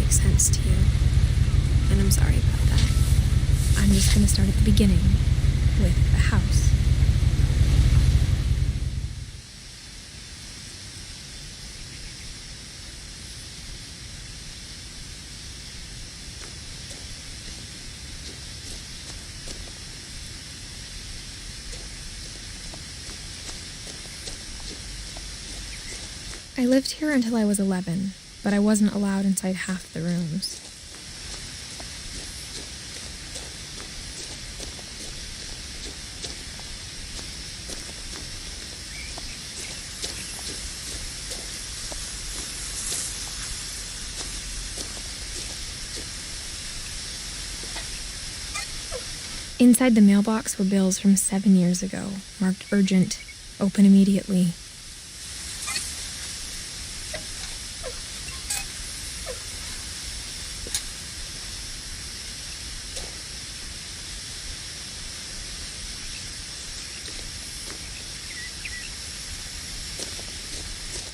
make sense to you, and I'm sorry about that. I'm just going to start at the beginning, with the house. I lived here until I was 11, but I wasn't allowed inside half the rooms. Inside the mailbox were bills from 7 years ago, marked urgent, open immediately.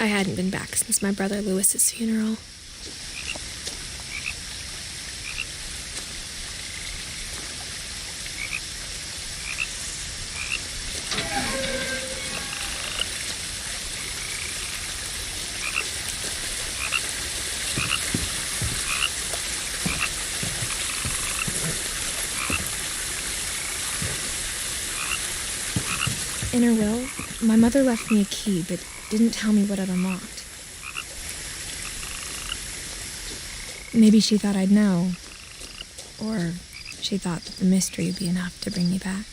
I hadn't been back since my brother Lewis's funeral. In her will, my mother left me a key, but didn't tell me what it unlocked. Maybe she thought I'd know, or she thought that the mystery would be enough to bring me back.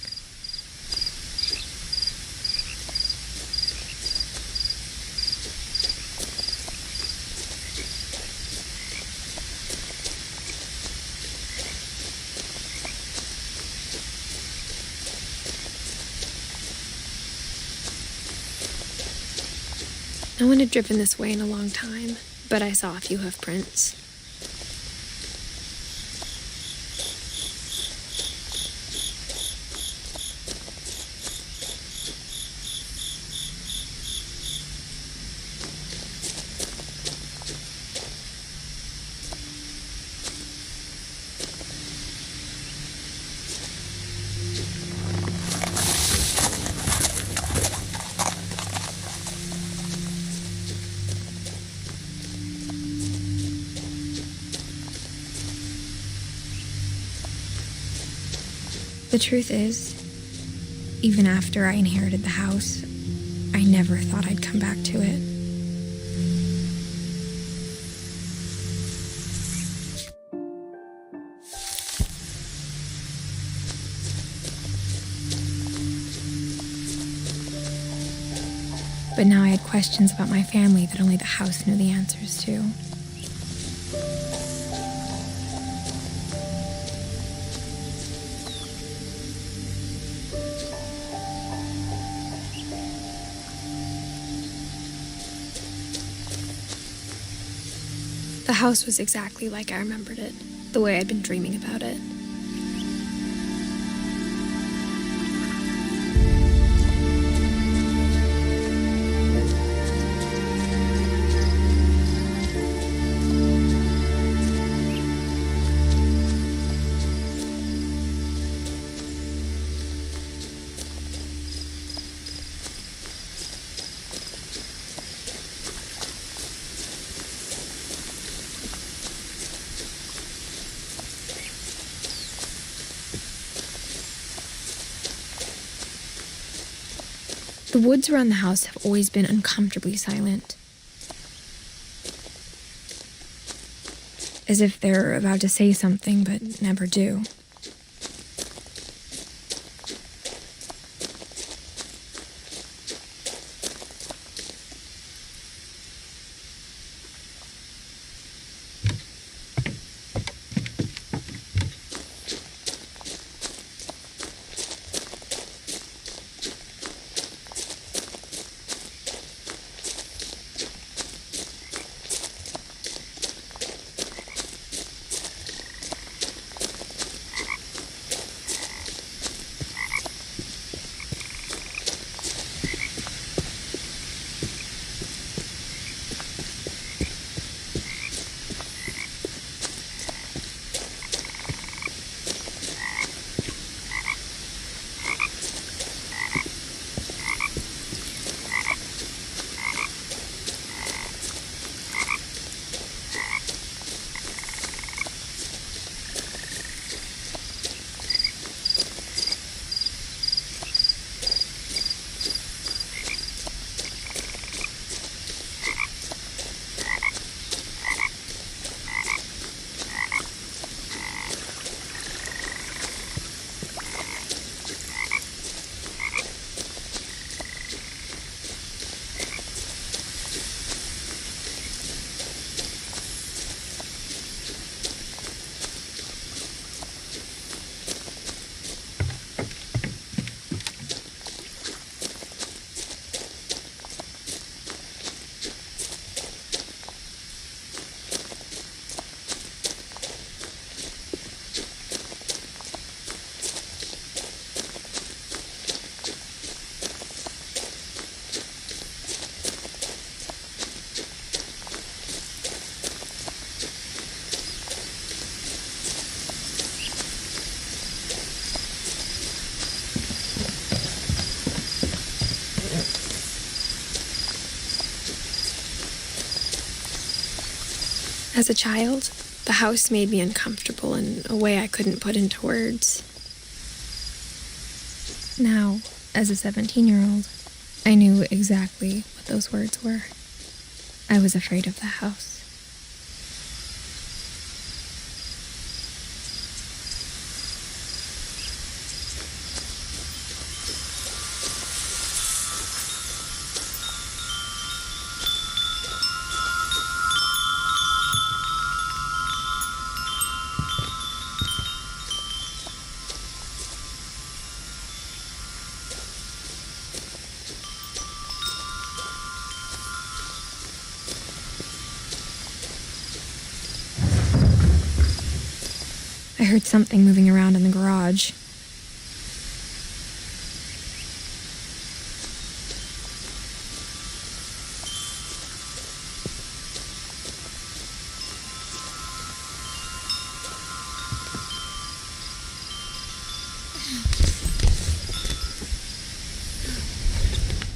No one had driven this way in a long time, but I saw a few hoof prints. The truth is, even after I inherited the house, I never thought I'd come back to it. But now I had questions about my family that only the house knew the answers to. The house was exactly like I remembered it, the way I'd been dreaming about it. The woods around the house have always been uncomfortably silent. As if they're about to say something, but never do. As a child, the house made me uncomfortable in a way I couldn't put into words. Now, as a 17-year-old, I knew exactly what those words were. I was afraid of the house. I heard something moving around in the garage.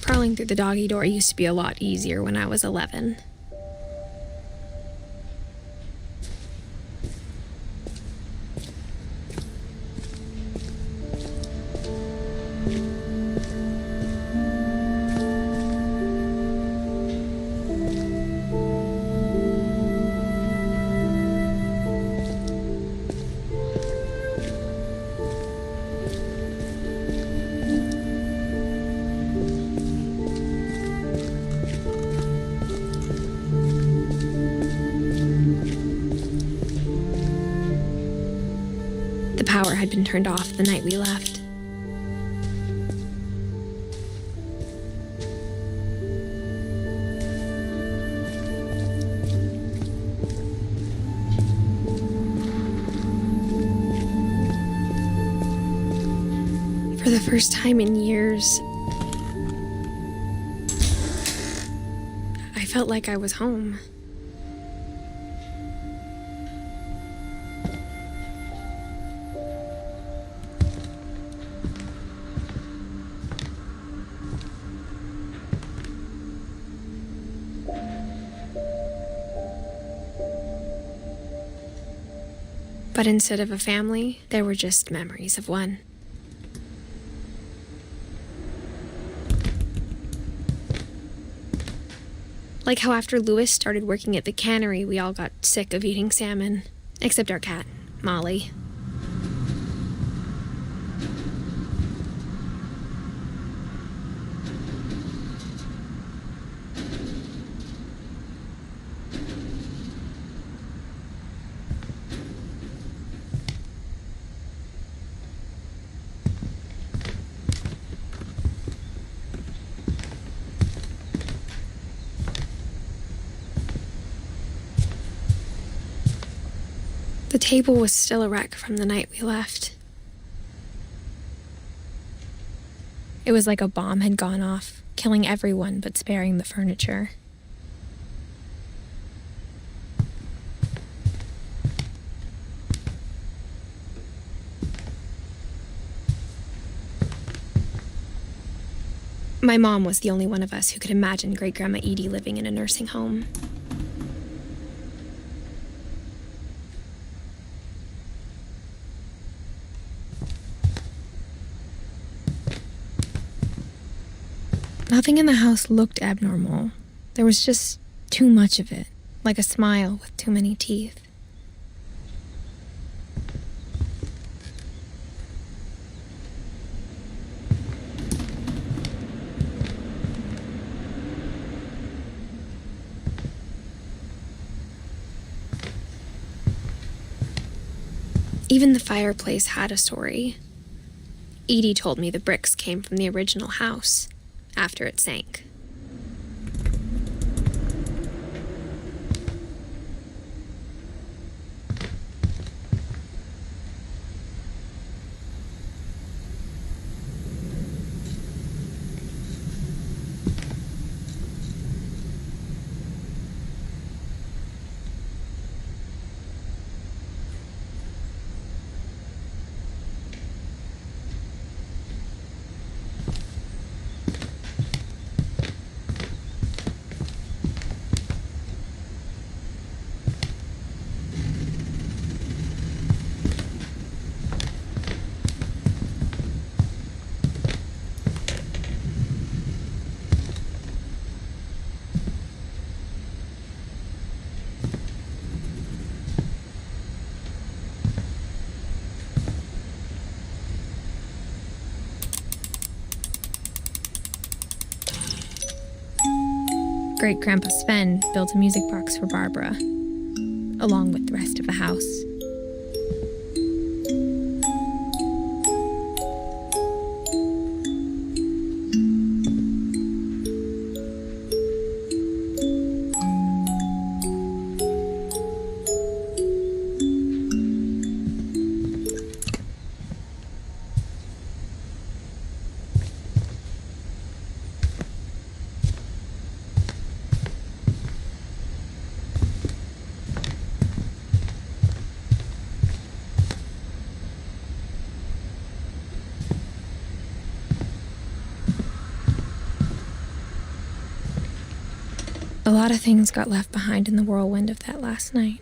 Crawling through the doggy door used to be a lot easier when I was 11. The power had been turned off the night we left. For the first time in years, I felt like I was home. But instead of a family, there were just memories of one. Like how after Louis started working at the cannery, we all got sick of eating salmon. Except our cat, Molly. The table was still a wreck from the night we left. It was like a bomb had gone off, killing everyone but sparing the furniture. My mom was the only one of us who could imagine Great-Grandma Edie living in a nursing home. Nothing in the house looked abnormal. There was just too much of it, like a smile with too many teeth. Even the fireplace had a story. Edie told me the bricks came from the original house, after it sank. Great-Grandpa Sven built a music box for Barbara, along with the rest of the house. A lot of things got left behind in the whirlwind of that last night.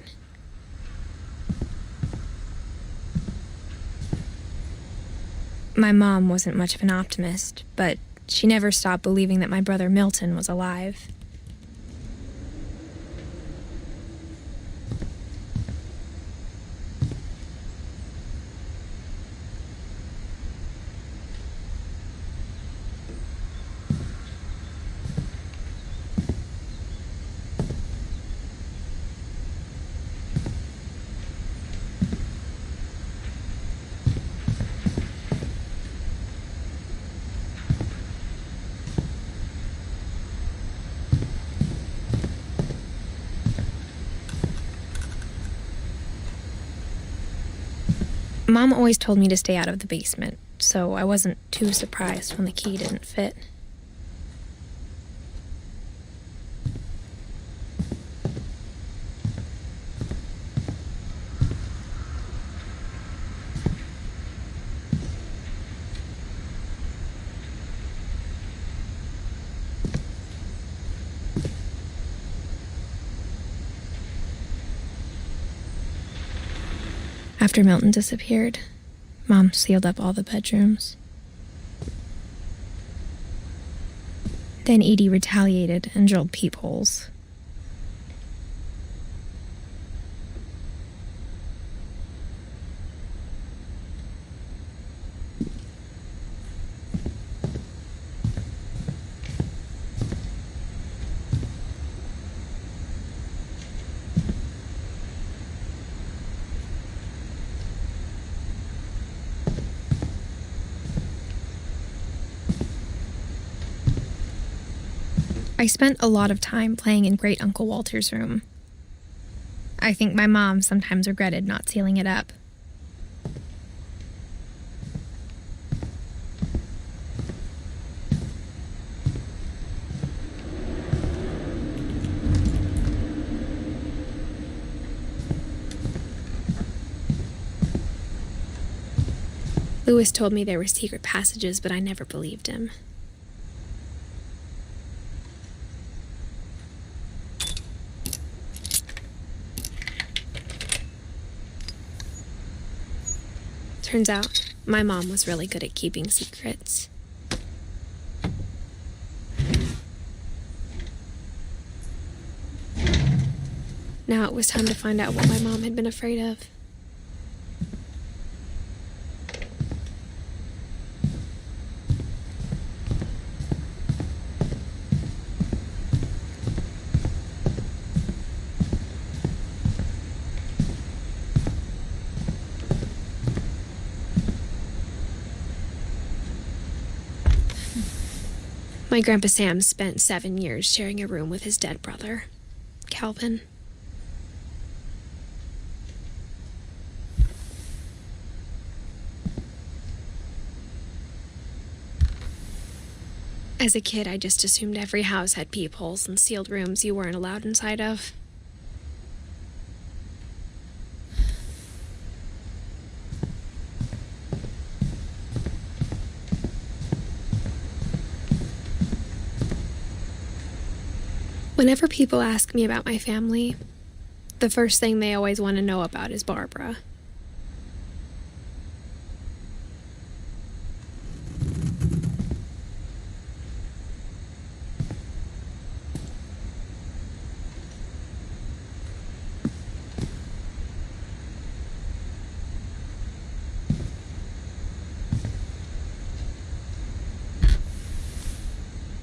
My mom wasn't much of an optimist, but she never stopped believing that my brother Milton was alive. Mom always told me to stay out of the basement, so I wasn't too surprised when the key didn't fit. After Milton disappeared, Mom sealed up all the bedrooms. Then Edie retaliated and drilled peepholes. I spent a lot of time playing in Great Uncle Walter's room. I think my mom sometimes regretted not sealing it up. Louis told me there were secret passages, but I never believed him. Turns out, my mom was really good at keeping secrets. Now it was time to find out what my mom had been afraid of. My Grandpa Sam spent 7 years sharing a room with his dead brother, Calvin. As a kid, I just assumed every house had peepholes and sealed rooms you weren't allowed inside of. Whenever people ask me about my family, the first thing they always want to know about is Barbara.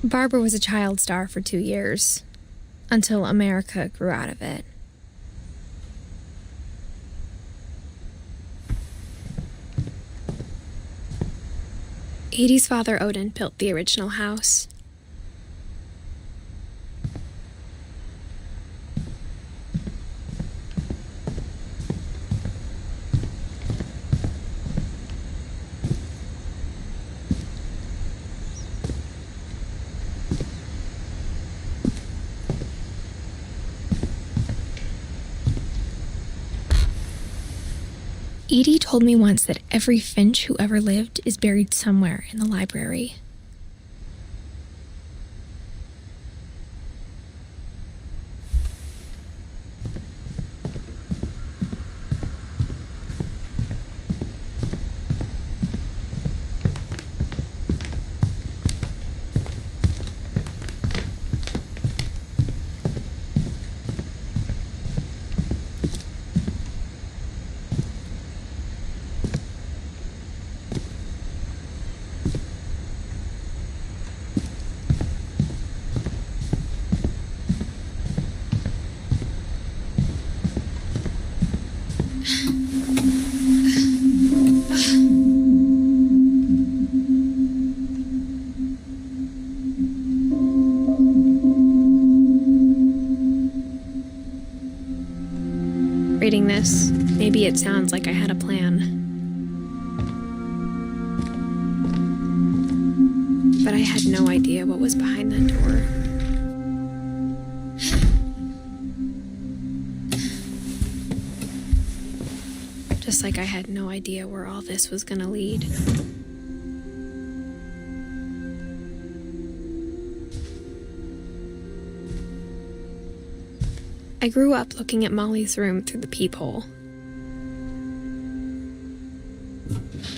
Barbara was a child star for 2 years. until America grew out of it. Edie's father, Odin, built the original house. Edie told me once that every Finch who ever lived is buried somewhere in the library. Reading this, maybe it sounds like I had a plan. But I had no idea what was behind that door. Just like I had no idea where all this was gonna lead. I grew up looking at Molly's room through the peephole.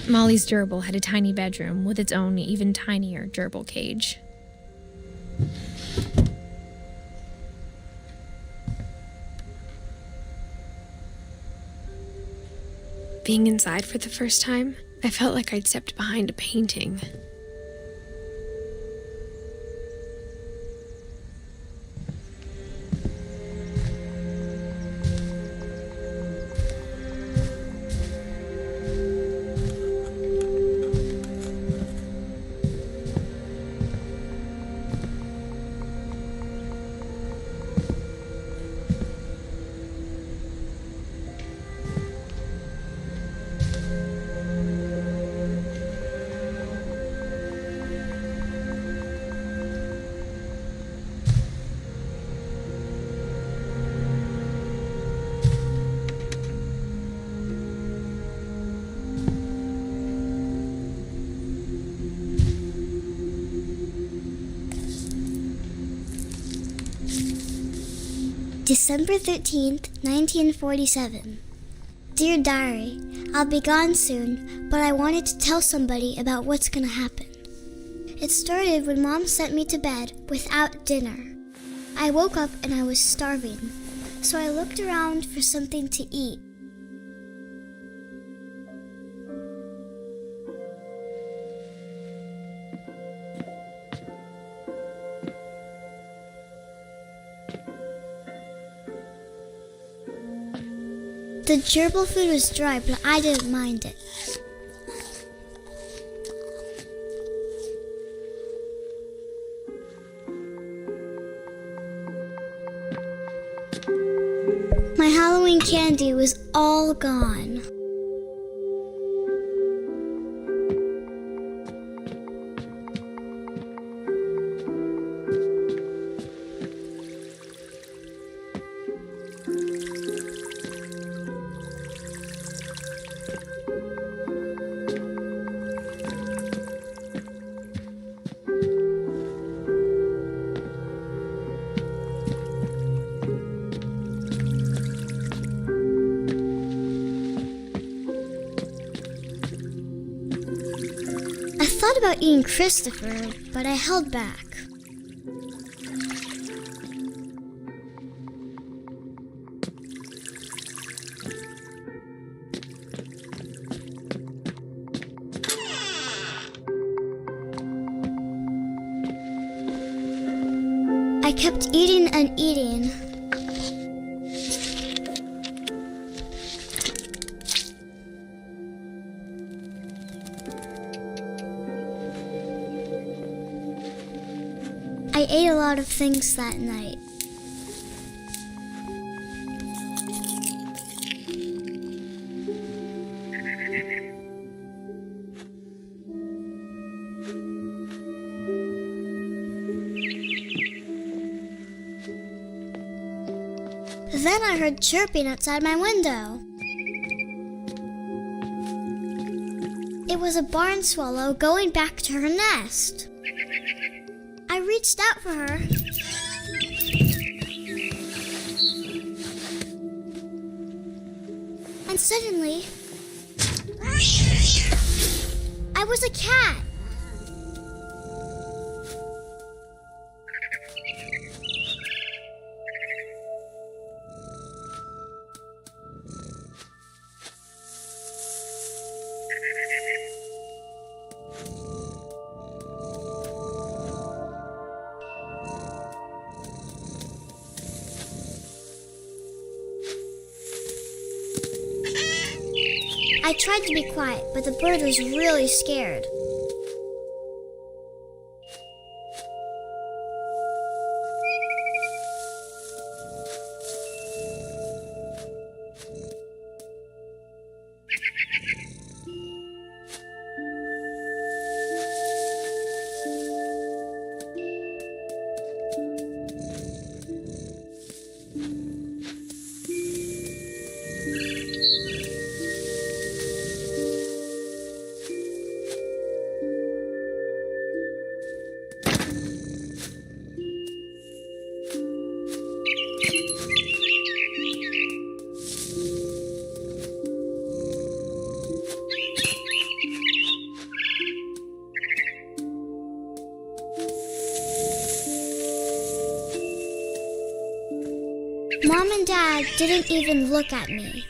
Molly's gerbil had a tiny bedroom with its own even tinier gerbil cage. Being inside for the first time, I felt like I'd stepped behind a painting. December 13th, 1947. Dear Diary, I'll be gone soon, but I wanted to tell somebody about what's gonna happen. It started when Mom sent me to bed without dinner. I woke up and I was starving, so I looked around for something to eat. The gerbil food was dry, but I didn't mind it. My Halloween candy was all gone. I thought about eating Christopher, but I held back. I I kept eating and eating. I ate a lot of things that night. Then I heard chirping outside my window. It was a barn swallow going back to her nest. I reached out for her. And suddenly, I was a cat. I tried to be quiet, but the bird was really scared. Mom and Dad didn't even look at me.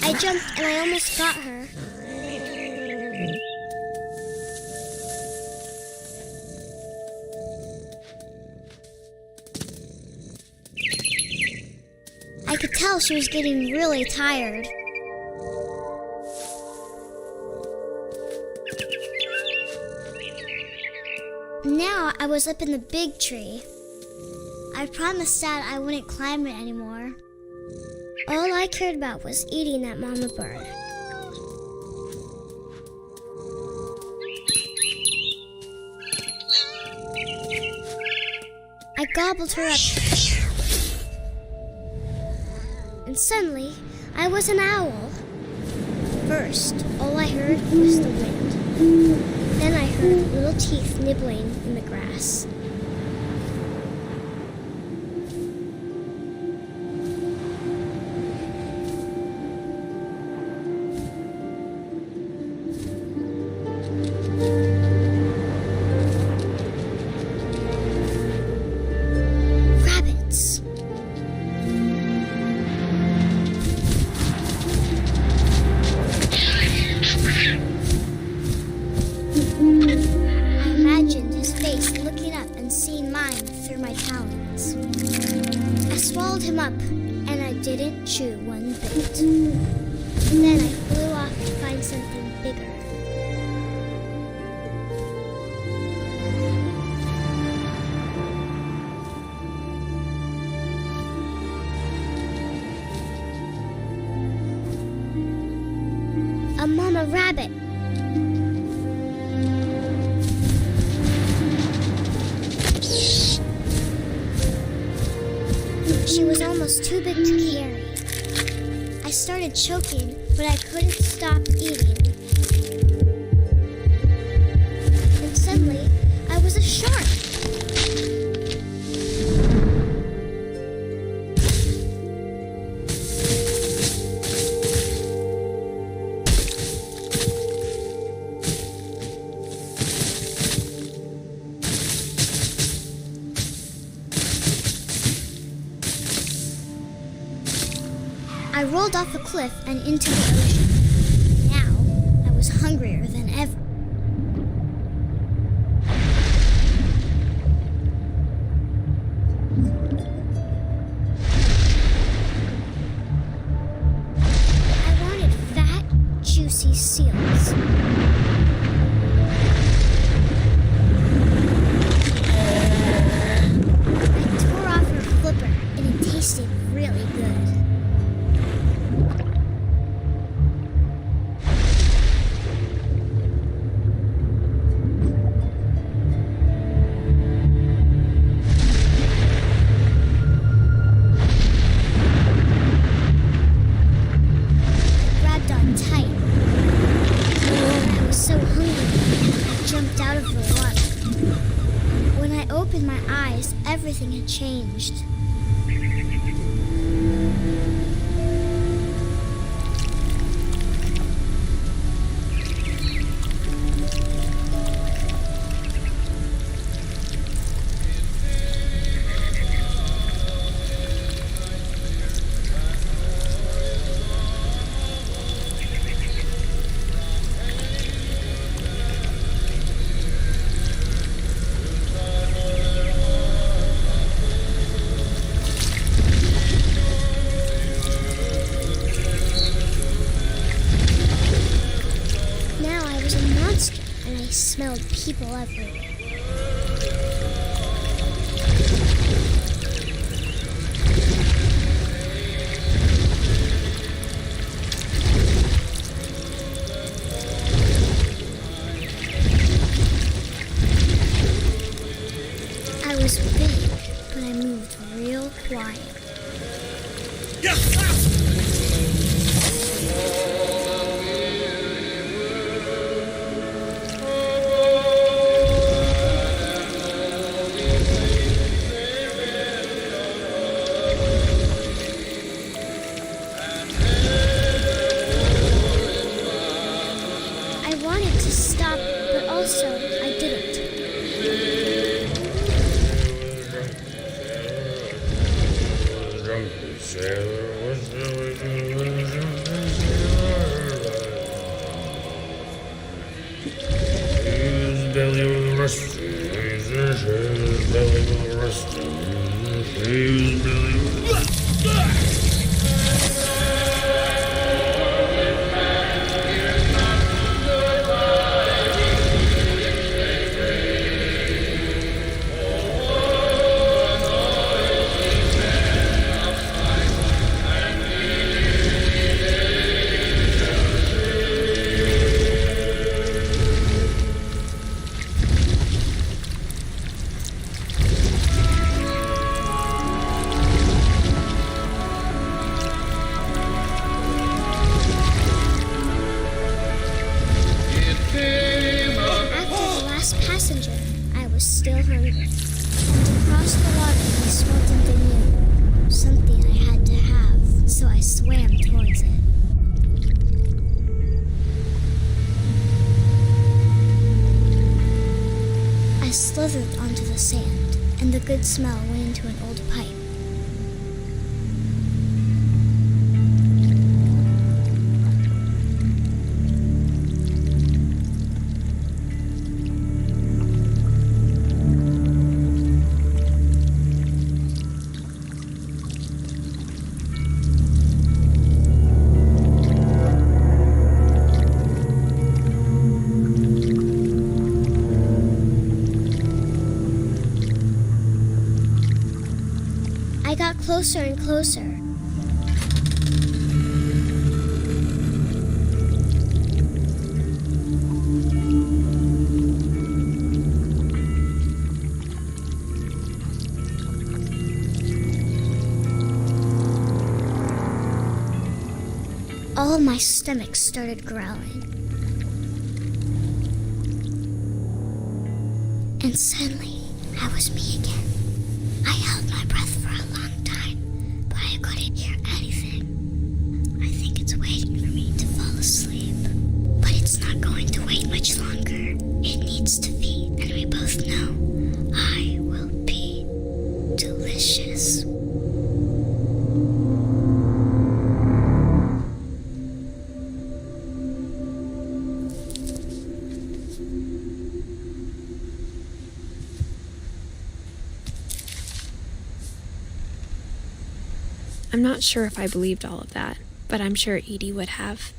I jumped and I almost got her. I could tell she was getting really tired. Now I was up in the big tree. I promised Dad I wouldn't climb it anymore. All I cared about was eating that mama bird. I gobbled her up. And suddenly, I was an owl. First, all I heard was the wind. Then I heard little teeth nibbling in the grass. Him up, and I didn't chew one bit. Then I flew off to find something bigger. A mama rabbit. She was almost too big to carry. I started choking, but I couldn't stop eating. And suddenly, I was a shark. I rolled off a cliff and into the ocean. Now, I was hungrier than ever. I wanted fat, juicy seals. I tore off her flipper, and it tasted really good. Everything had changed. And I smelled people everywhere. I was big, but I moved real quiet. I didn't. I was still hungry. And across the water I smelled something new, something I had to have, so I swam towards it. I slithered onto the sand, and the good smell went into an old pipe. I got closer and closer. all of my stomach started growling. And suddenly, I was me again. I held my breath for a long time, but I couldn't hear anything. I think it's waiting for me to fall asleep. But it's not going to wait much longer. It needs to feed, and we both know I will be delicious. I'm not sure if I believed all of that, but I'm sure Edie would have.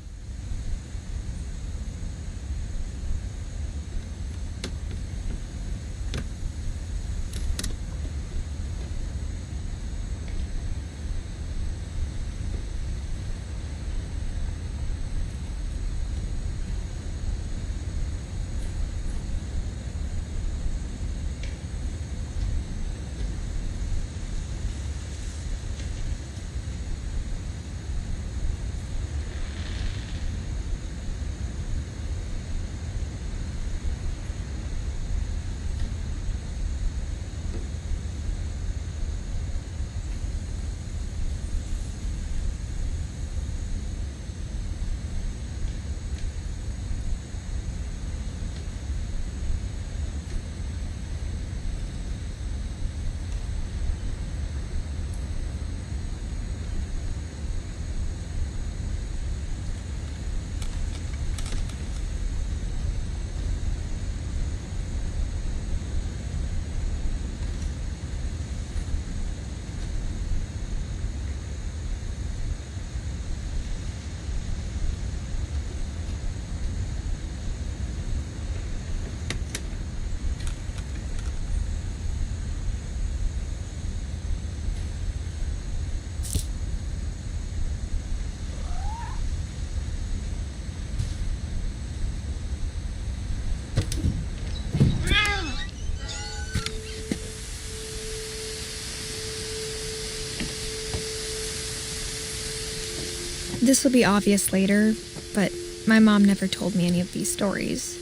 This will be obvious later, but my mom never told me any of these stories.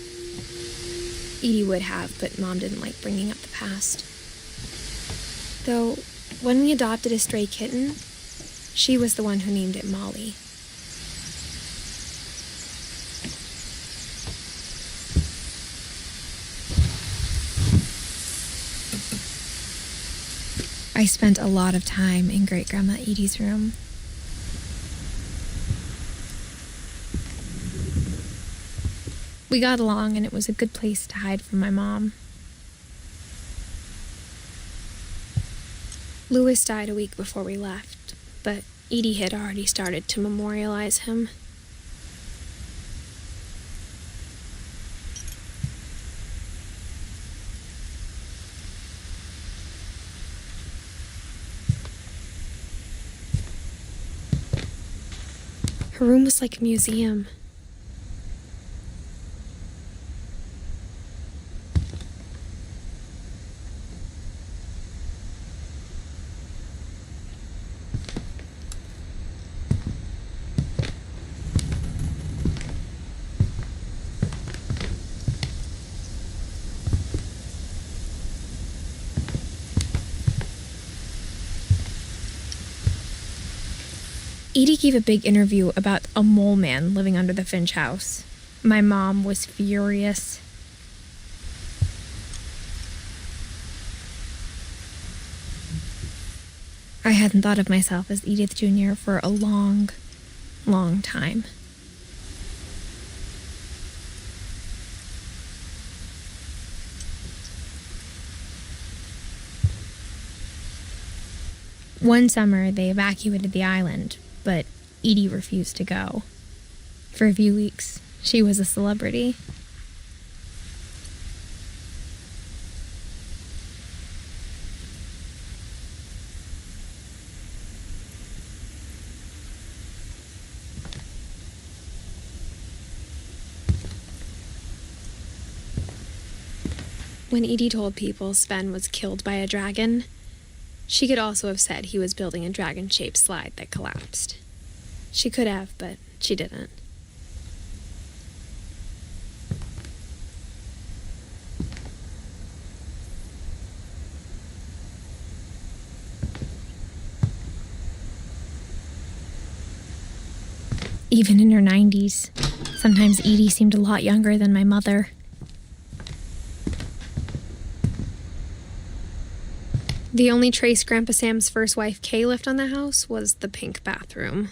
Edie would have, but Mom didn't like bringing up the past. Though, when we adopted a stray kitten, she was the one who named it Molly. I spent a lot of time in Great-Grandma Edie's room. We got along, and it was a good place to hide from my mom. Louis died a week before we left, but Edie had already started to memorialize him. Her room was like a museum. Edie gave a big interview about a mole man living under the Finch house. My mom was furious. I hadn't thought of myself as Edith Jr. for a long, long time. One summer, they evacuated the island, but Edie refused to go. For a few weeks, she was a celebrity. When Edie told people Sven was killed by a dragon, she could also have said he was building a dragon-shaped slide that collapsed. She could have, but she didn't. Even in her 90s, sometimes Edie seemed a lot younger than my mother. The only trace Grandpa Sam's first wife, Kay, left on the house was the pink bathroom.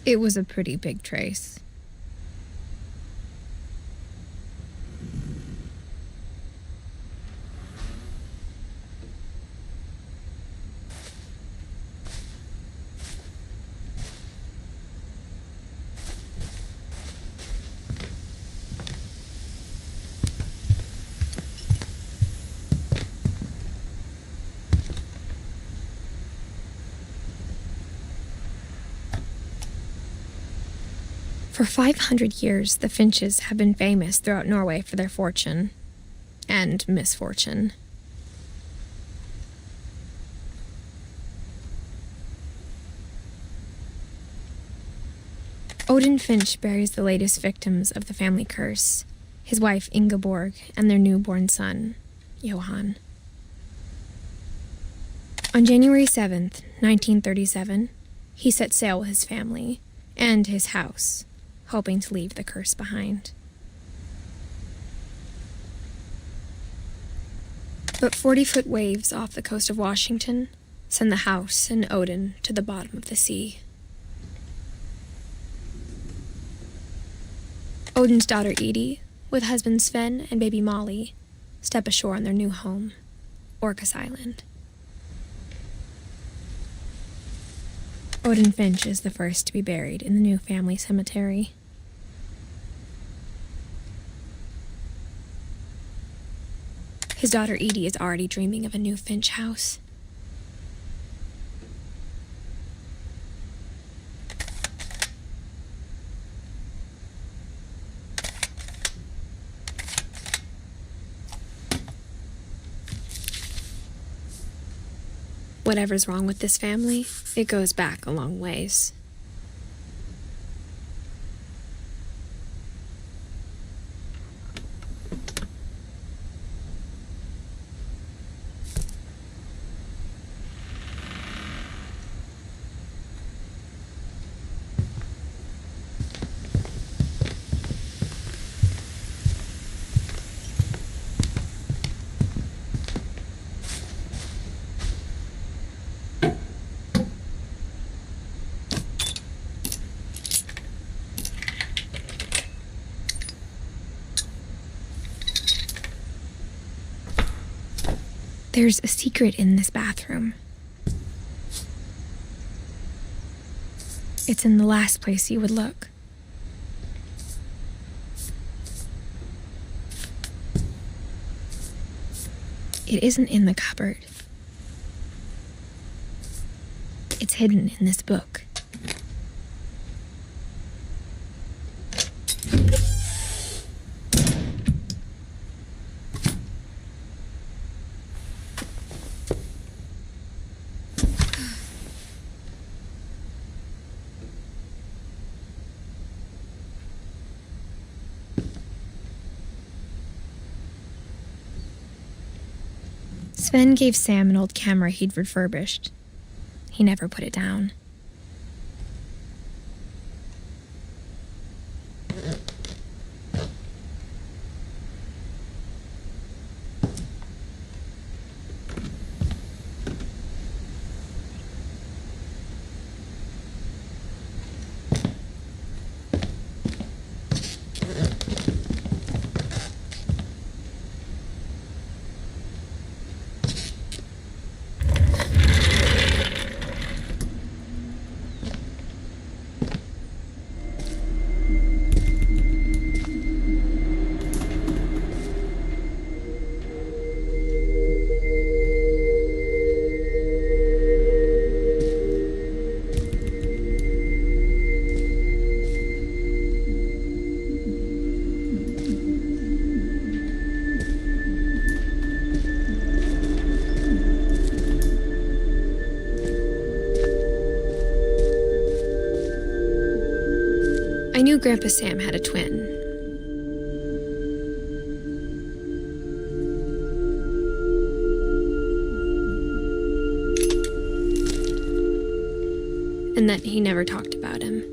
It was a pretty big trace. For 500 years, the Finches have been famous throughout Norway for their fortune and misfortune. Odin Finch buries the latest victims of the family curse, his wife Ingeborg and their newborn son, Johan. On January 7th, 1937, he set sail with his family and his house, hoping to leave the curse behind. But 40-foot waves off the coast of Washington send the house and Odin to the bottom of the sea. Odin's daughter Edie, with husband Sven and baby Molly, step ashore on their new home, Orcas Island. Odin Finch is the first to be buried in the new family cemetery. His daughter Edie is already dreaming of a new Finch house. Whatever's wrong with this family, it goes back a long ways. There's a secret in this bathroom. It's in the last place you would look. It isn't in the cupboard. It's hidden in this book. Sven gave Sam an old camera he'd refurbished. He never put it down. Grandpa Sam had a twin. And that he never talked about him.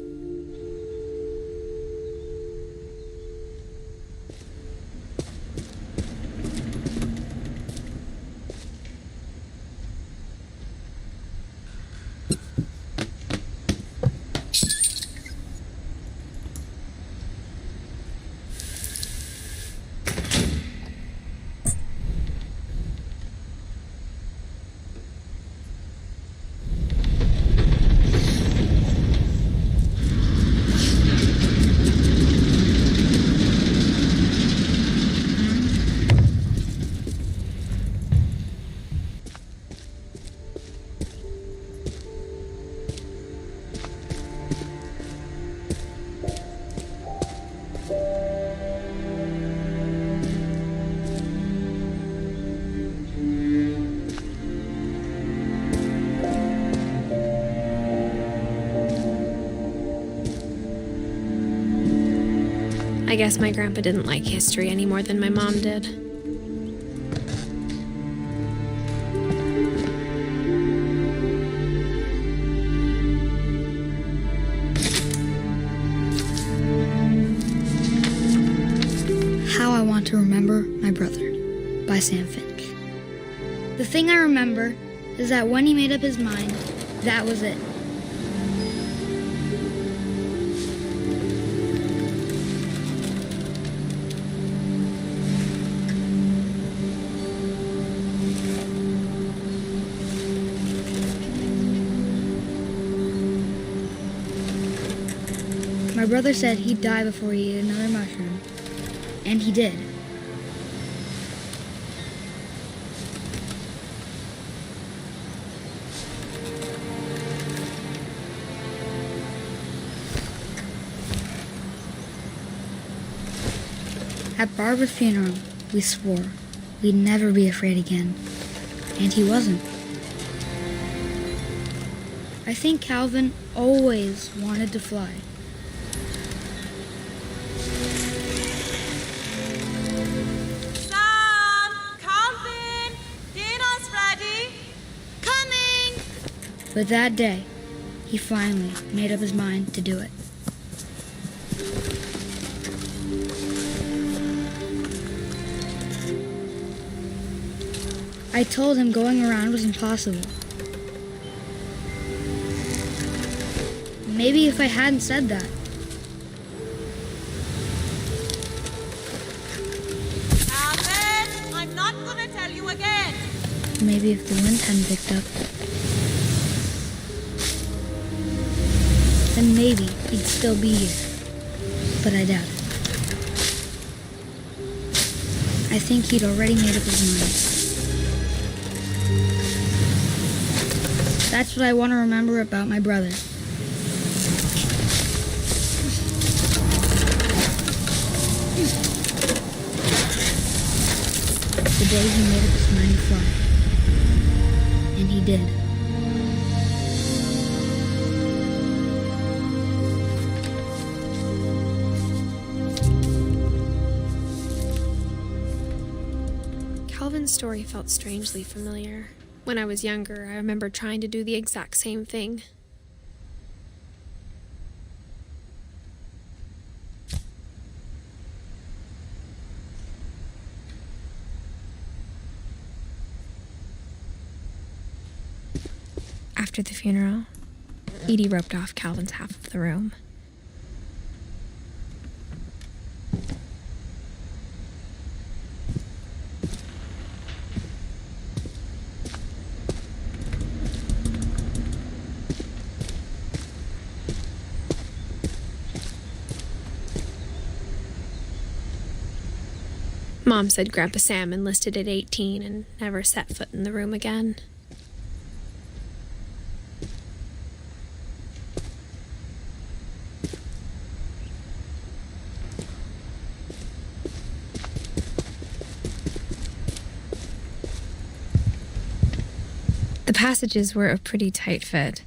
I guess my grandpa didn't like history any more than my mom did. How I Want to Remember My Brother by Sam Finch. The thing I remember is that when he made up his mind, that was it. My brother said he'd die before he ate another mushroom, and he did. At Barbara's funeral, we swore we'd never be afraid again, and he wasn't. I think Calvin always wanted to fly. But that day, he finally made up his mind to do it. I told him going around was impossible. Maybe if I hadn't said that. Alvin, I'm not gonna tell you again. Maybe if the wind hadn't picked up. Then maybe he'd still be here. But I doubt it. I think he'd already made up his mind. That's what I want to remember about my brother. The day he made up his mind to fly. And he did. Calvin's story felt strangely familiar. When I was younger, I remember trying to do the exact same thing. After the funeral, Edie roped off Calvin's half of the room. Mom said Grandpa Sam enlisted at 18 and never set foot in the room again. The passages were a pretty tight fit.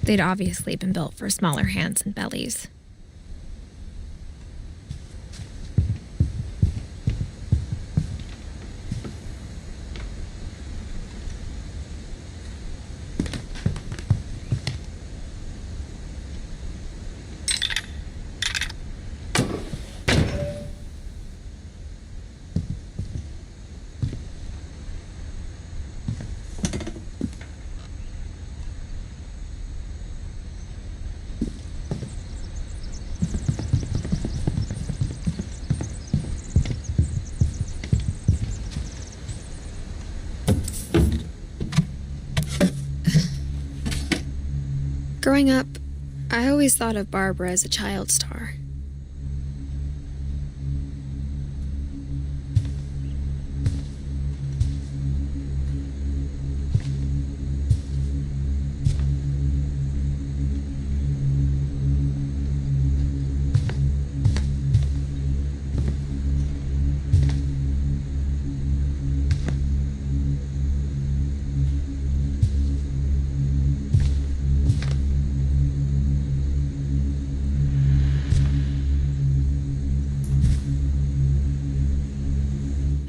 They'd obviously been built for smaller hands and bellies. Growing up, I always thought of Barbara as a child star.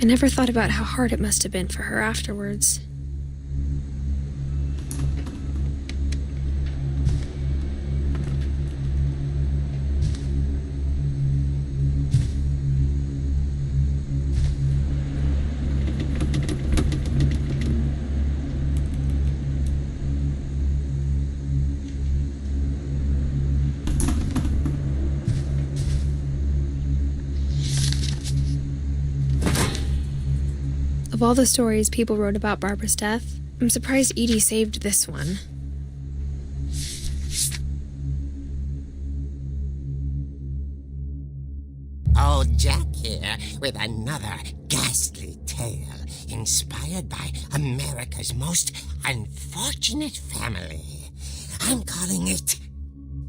I never thought about how hard it must have been for her afterwards. Of all the stories people wrote about Barbara's death, I'm surprised Edie saved this one. Old Jack here with another ghastly tale inspired by America's most unfortunate family. I'm calling it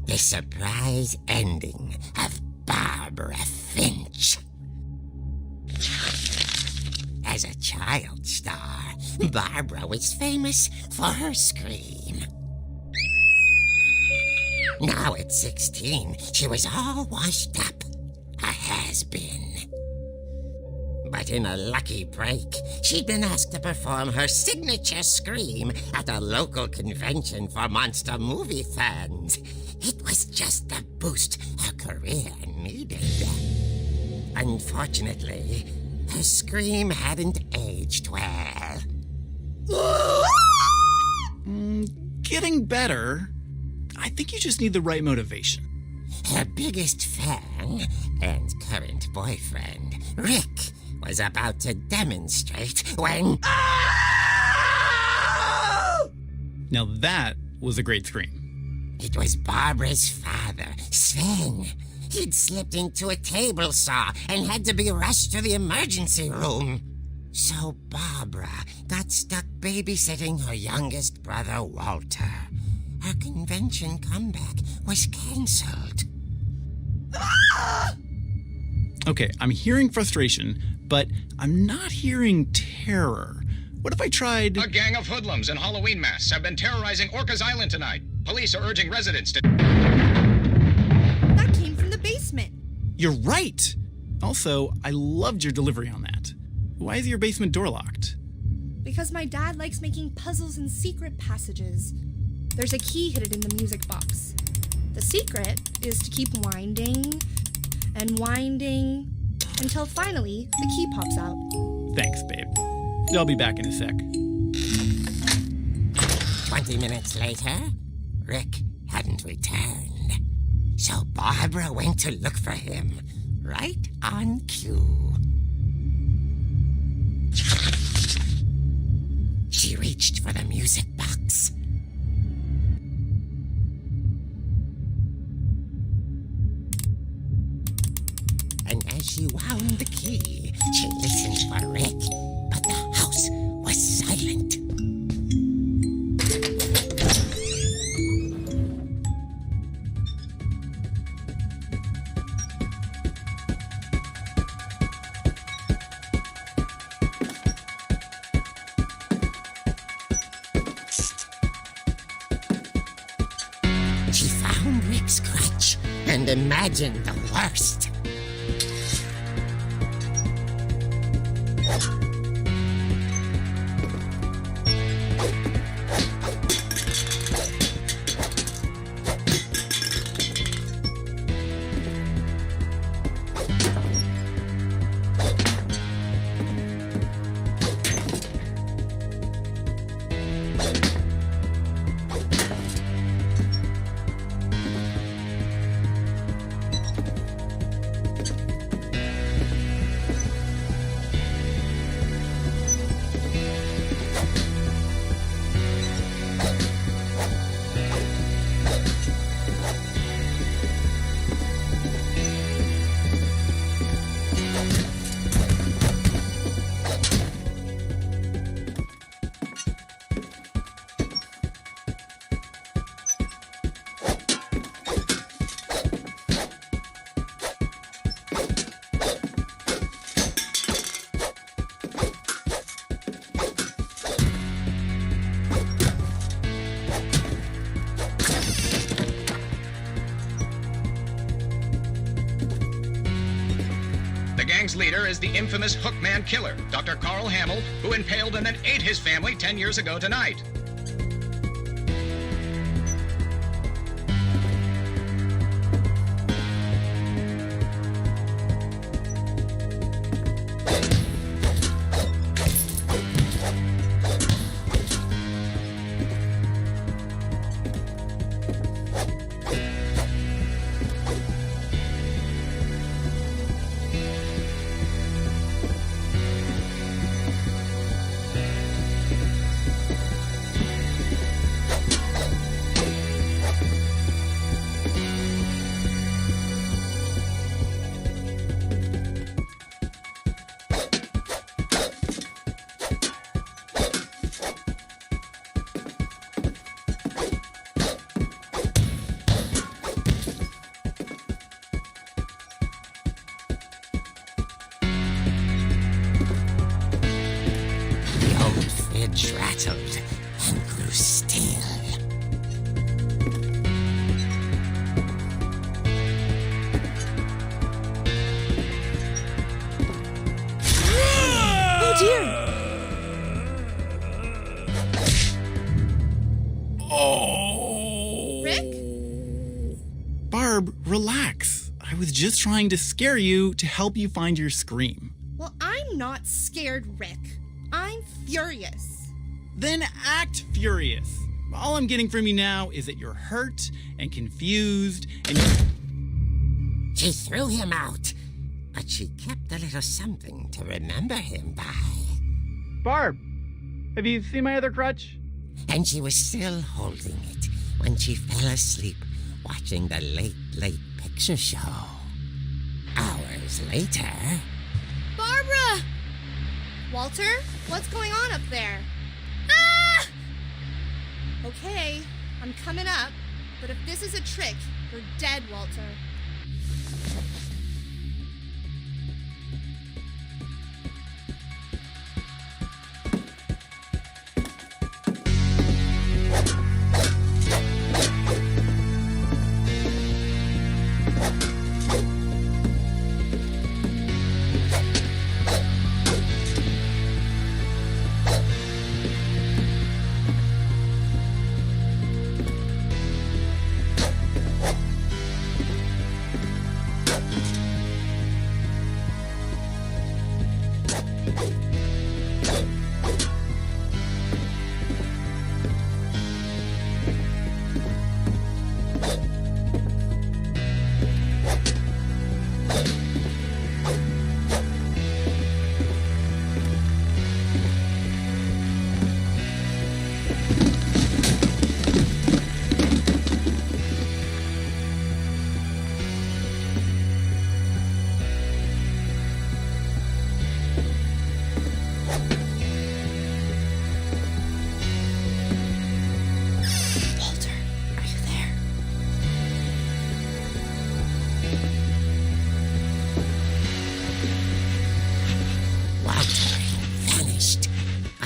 The Surprise Ending of Barbara Finch. As a child star, Barbara was famous for her scream. Now at 16, she was all washed up, a has-been. But in a lucky break, she'd been asked to perform her signature scream at a local convention for monster movie fans. It was just the boost her career needed. Unfortunately, her scream hadn't aged well. Getting better. I think you just need the right motivation. Her biggest fan and current boyfriend, Rick, was about to demonstrate when... Now that was a great scream. It was Barbara's father, Sven. He'd slipped into a table saw and had to be rushed to the emergency room. So Barbara got stuck babysitting her youngest brother, Walter. Her convention comeback was cancelled. Okay, I'm hearing frustration, but I'm not hearing terror. What if I tried... A gang of hoodlums in Halloween masks have been terrorizing Orcas Island tonight. Police are urging residents to... That came from the basement. You're right! Also, I loved your delivery on that. Why is your basement door locked? Because my dad likes making puzzles and secret passages. There's a key hidden in the music box. The secret is to keep winding and winding until finally the key pops out. Thanks, babe. I'll be back in a sec. 20 minutes later, Rick hadn't returned. So Barbara went to look for him, right on cue. She reached for the music box. And as she wound the key, she listened for Rick, but the house was silent. She found Rick's crutch and imagined the worst. here is the infamous Hookman killer, Dr. Carl Hamill, who impaled and then ate his family 10 years ago tonight. Fridge rattled and grew still. Oh dear! Oh. Rick? Barb, relax. I was just trying to scare you to help you find your scream. Well, I'm not scared, Rick. I'm furious. Then act furious. All I'm getting from you now is that you're hurt and confused and She threw him out, but she kept a little something to remember him by. Barb, have you seen my other crutch? And she was still holding it when she fell asleep watching the late picture show. Hours later... Barbara! Walter, what's going on up there? Ah! Okay, I'm coming up, but if this is a trick, you're dead, Walter.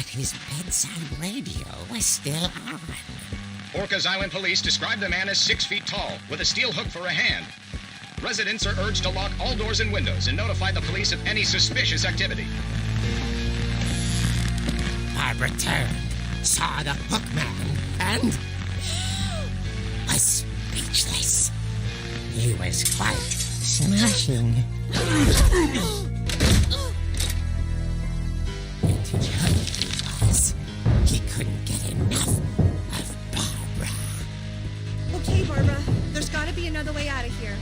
His bedside radio was still on. Orcas Island police describe the man as 6 feet tall, with a steel hook for a hand. Residents are urged to lock all doors and windows and notify the police of any suspicious activity. Barbara turned, saw the hook man, and was speechless. He was quite smashing. He couldn't get enough of Barbara. Okay, Barbara, there's gotta be another way out of here.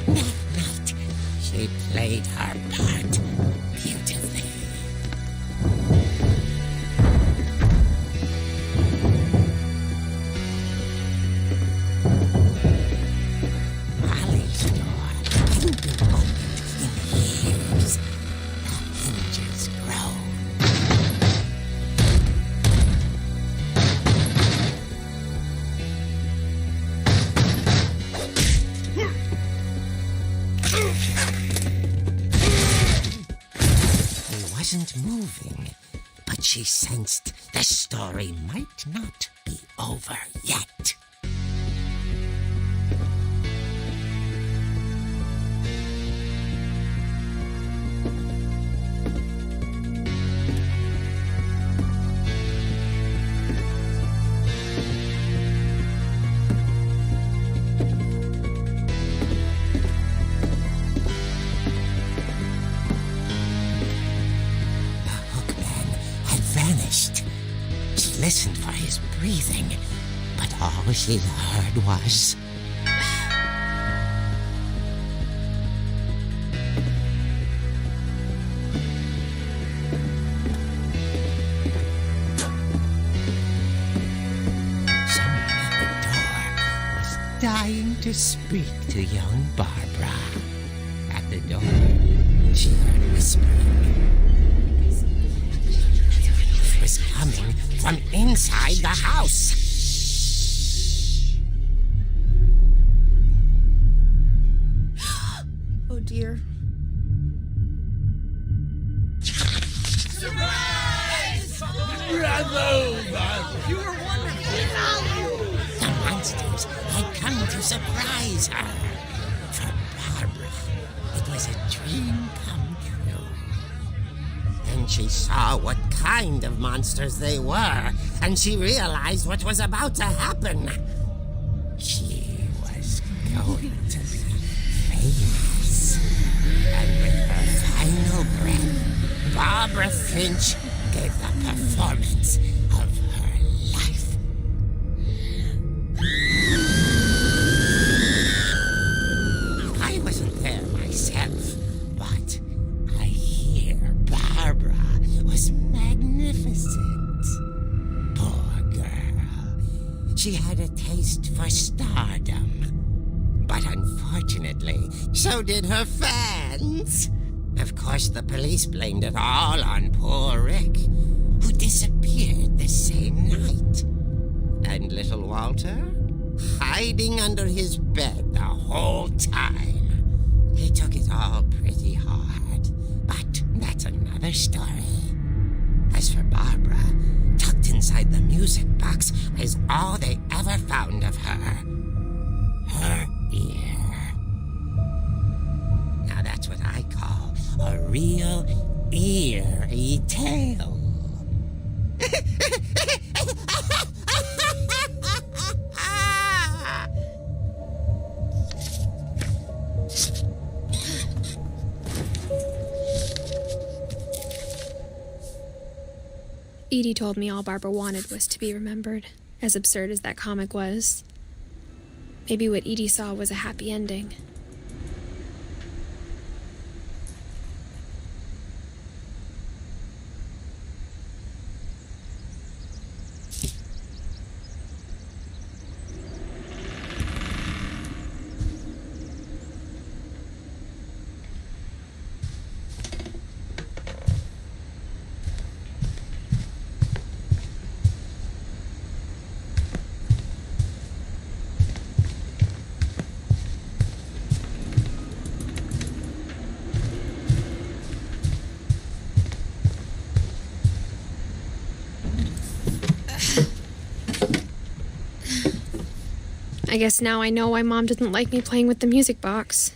That night, she played her part beautifully. Wasn't moving, but she sensed the story might not be over yet. She listened for his breathing, but all she heard was... Someone at the door was dying to speak to young Barbara. At the door, she heard whispering. Was coming from inside the house. Oh dear. Surprise! Bravo, Barbara! You were wonderful. The monsters had come to surprise her. For Barbara, it was a dream come true. Then she saw what kind of monsters they were, and she realized what was about to happen. She was going to be famous. And with her final breath, Barbara Finch gave the performance of her life. I wasn't there myself, but I hear Barbara was magnificent. Poor girl. She had a taste for stardom. But unfortunately, so did her fans. Of course, the police blamed it all on poor Rick, who disappeared the same night. And little Walter, hiding under his bed the whole time. He took it all pretty hard, but that's another story. As for Barbara, tucked inside the music box was all they ever found of her. Her ear. Now that's what I call a real eerie tale. Edie told me all Barbara wanted was to be remembered, as absurd as that comic was. Maybe what Edie saw was a happy ending. I guess now I know why Mom didn't like me playing with the music box.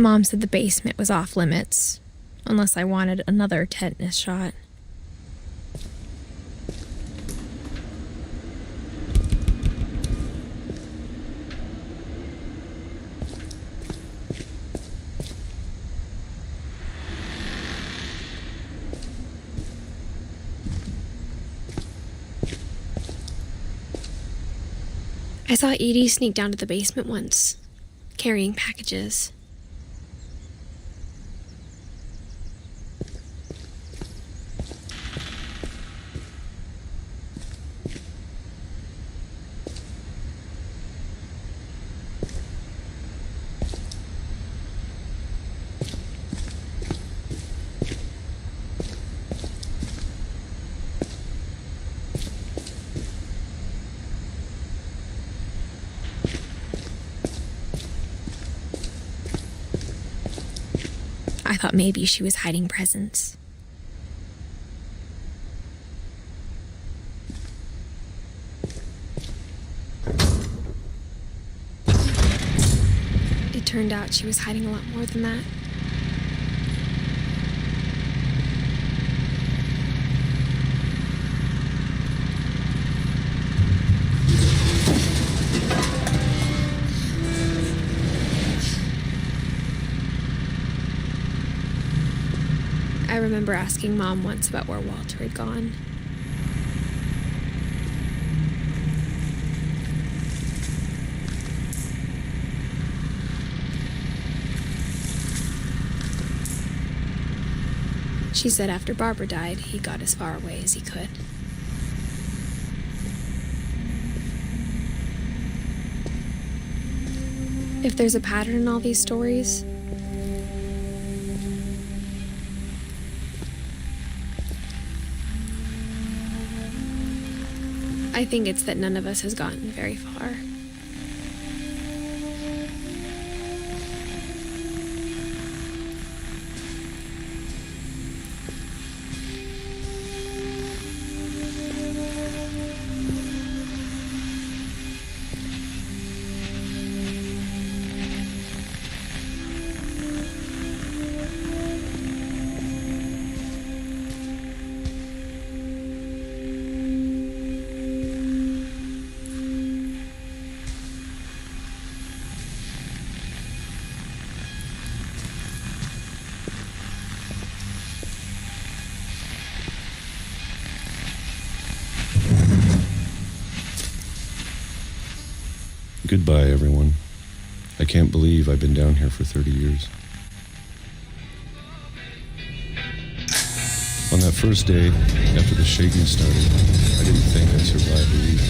Mom said the basement was off limits, unless I wanted another tetanus shot. I saw Edie sneak down to the basement once, carrying packages. I thought maybe she was hiding presents. It turned out she was hiding a lot more than that. I remember asking Mom once about where Walter had gone. She said after Barbara died, he got as far away as he could. If there's a pattern in all these stories, I think it's that none of us has gotten very far. Goodbye, everyone. I can't believe I've been down here for 30 years. On that first day, after the shaking started, I didn't think I'd survive the week.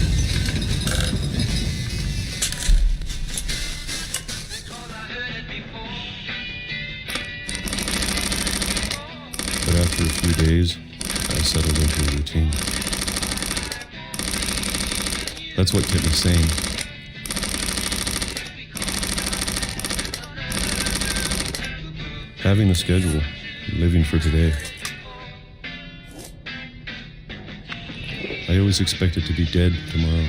But after a few days, I settled into a routine. That's what kept me sane. Having a schedule, living for today. I always expected to be dead tomorrow.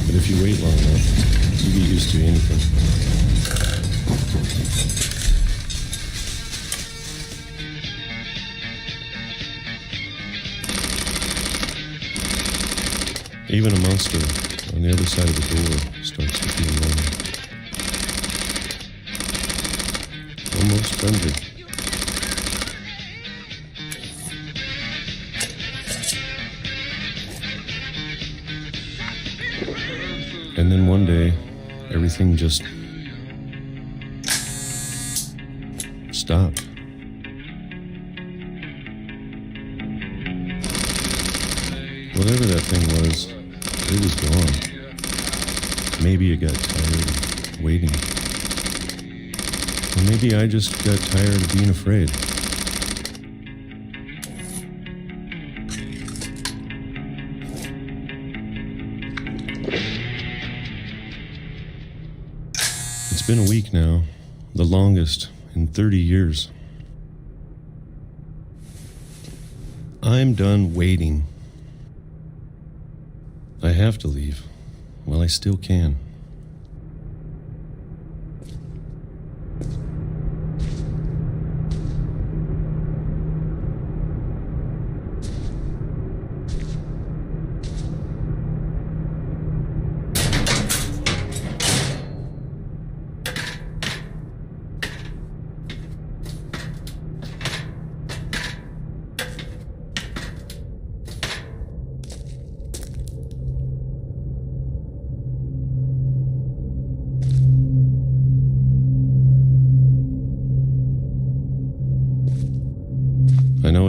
But if you wait long enough, you get used to anything. Even a monster on the other side of the door starts to feel lonely. Almost friendly. And then one day, everything just stopped. Whatever that thing was, it was gone. Maybe it got tired of waiting. Or maybe I just got tired of being afraid. It's been a week now, the longest in 30 years. I'm done waiting. I have to leave while I still can.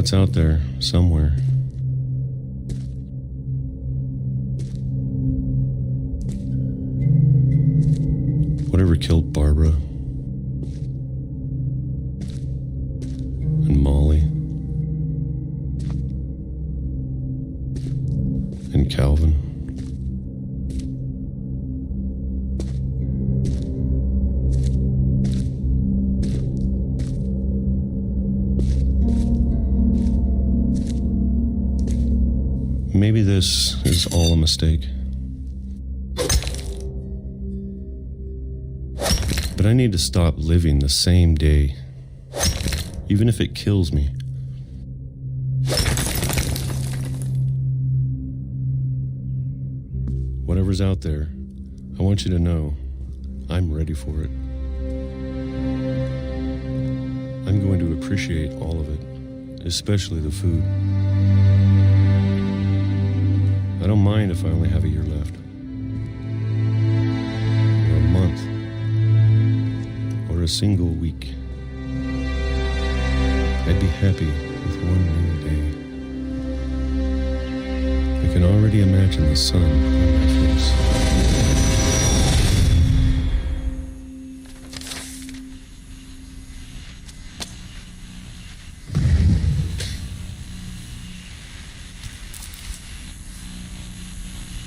it's out there somewhere. Whatever killed Barbara and Molly and Calvin. Maybe this is all a mistake. But I need to stop living the same day, even if it kills me. Whatever's out there, I want you to know I'm ready for it. I'm going to appreciate all of it, especially the food. I don't mind if I only have a year left, or a month, or a single week. I'd be happy with one new day. I can already imagine the sun on my face.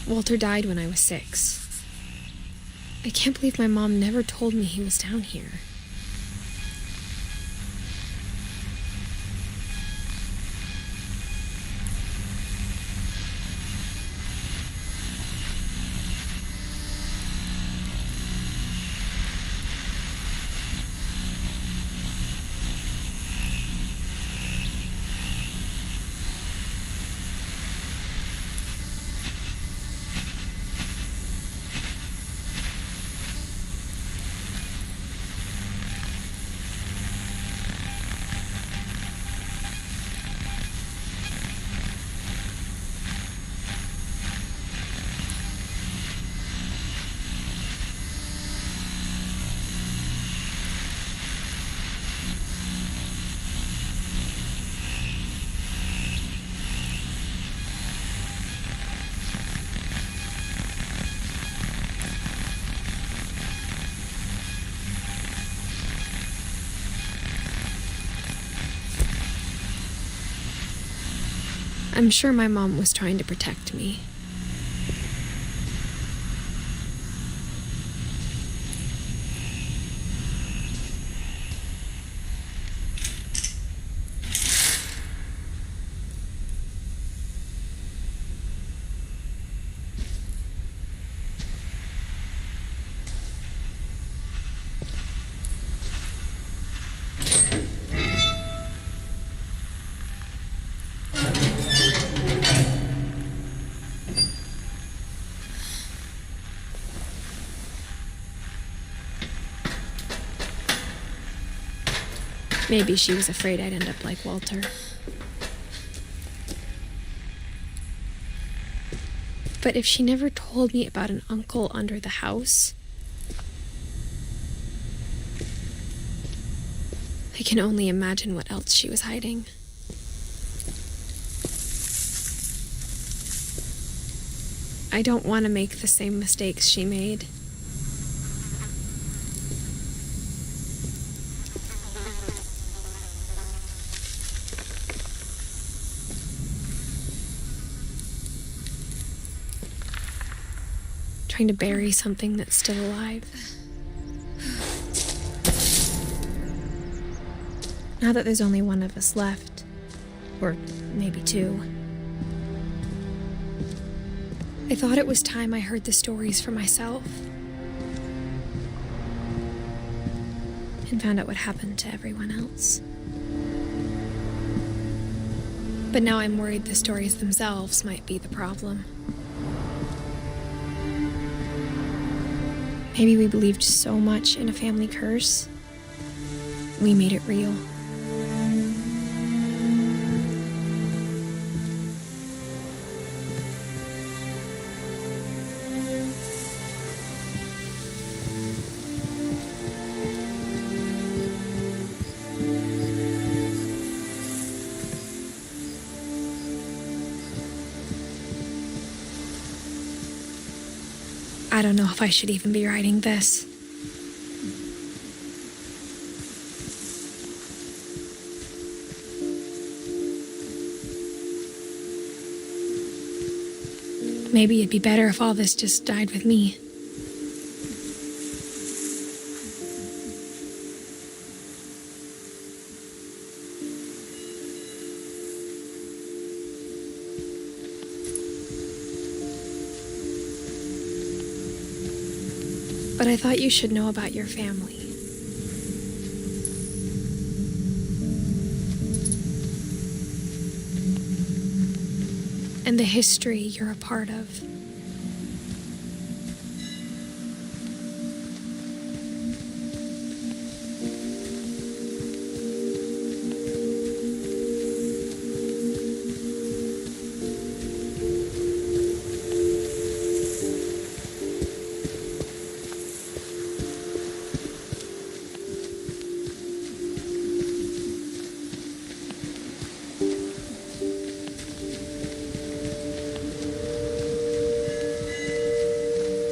Walter died when I was 6. I can't believe my mom never told me he was down here. I'm sure my mom was trying to protect me. Maybe she was afraid I'd end up like Walter. But if she never told me about an uncle under the house, I can only imagine what else she was hiding. I don't want to make the same mistakes she made. Trying to bury something that's still alive. Now that there's only one of us left, or maybe two, I thought it was time I heard the stories for myself and found out what happened to everyone else. But now I'm worried the stories themselves might be the problem. Maybe we believed so much in a family curse, we made it real. I don't know if I should even be writing this. Maybe it'd be better if all this just died with me. But I thought you should know about your family. And the history you're a part of.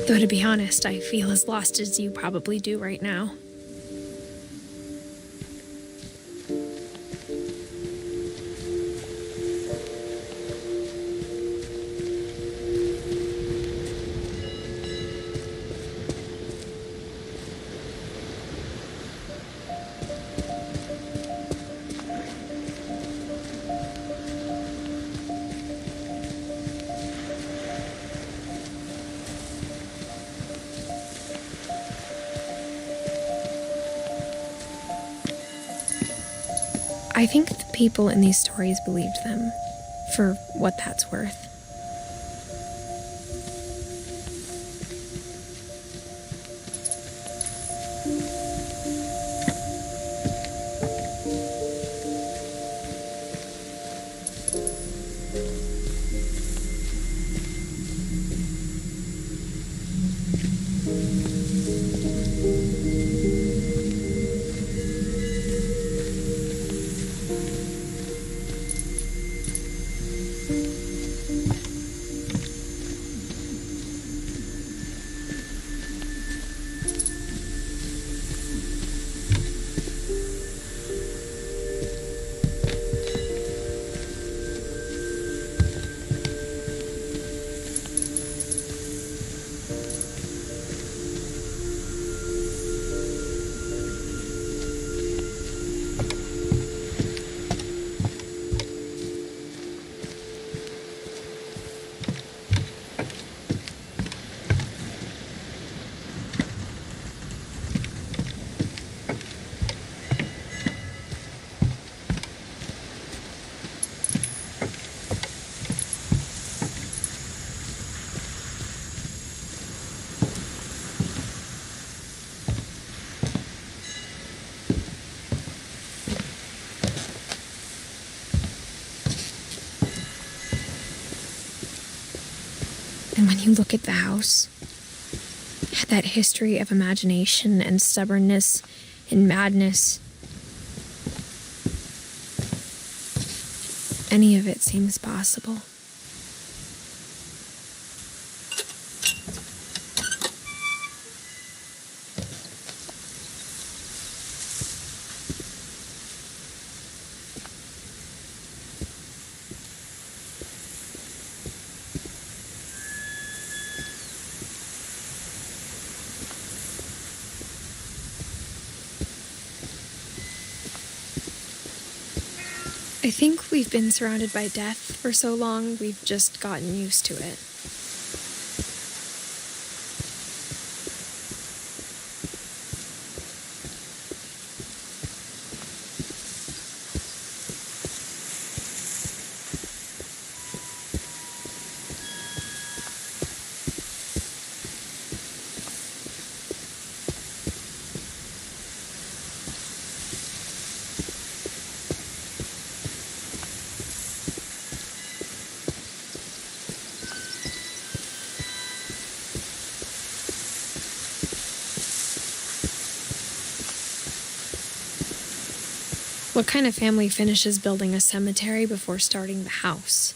Though to be honest, I feel as lost as you probably do right now. I think the people in these stories believed them, for what that's worth. And when you look at the house, that history of imagination and stubbornness and madness, any of it seems possible. I think we've been surrounded by death for so long, we've just gotten used to it. What kind of family finishes building a cemetery before starting the house?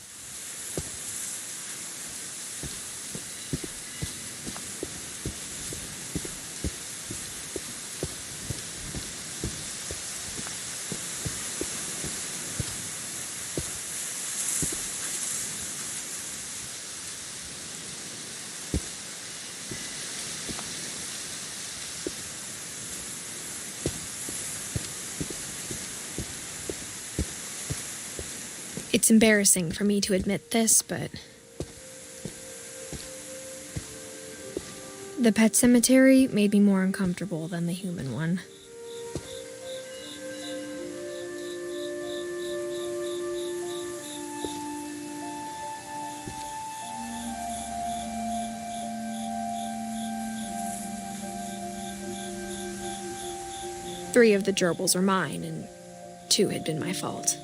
It's embarrassing for me to admit this, but the pet cemetery made me more uncomfortable than the human one. Three of the gerbils are mine, and 2 had been my fault.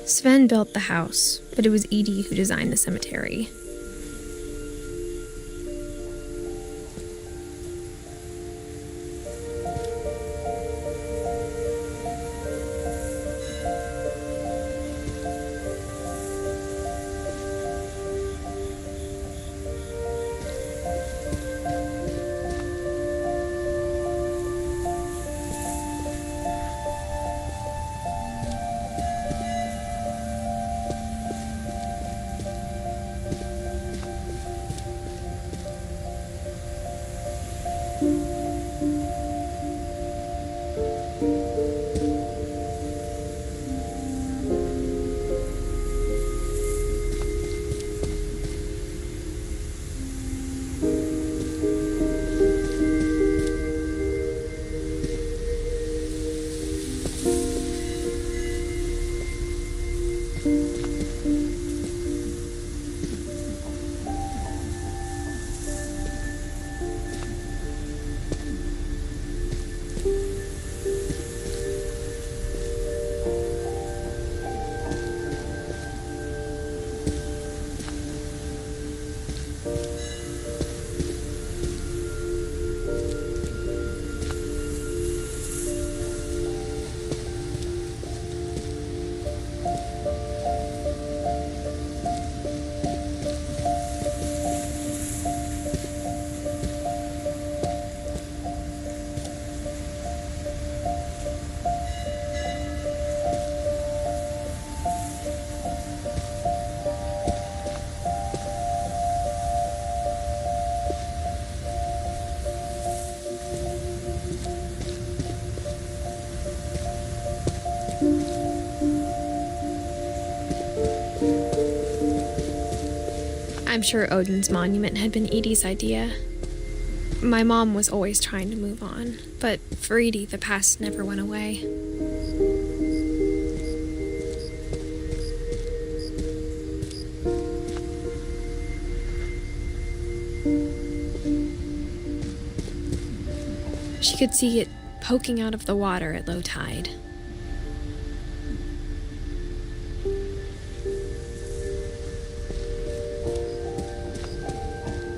Sven built the house, but it was Edie who designed the cemetery. I'm sure Odin's monument had been Edie's idea. My mom was always trying to move on, but for Edie, the past never went away. She could see it poking out of the water at low tide.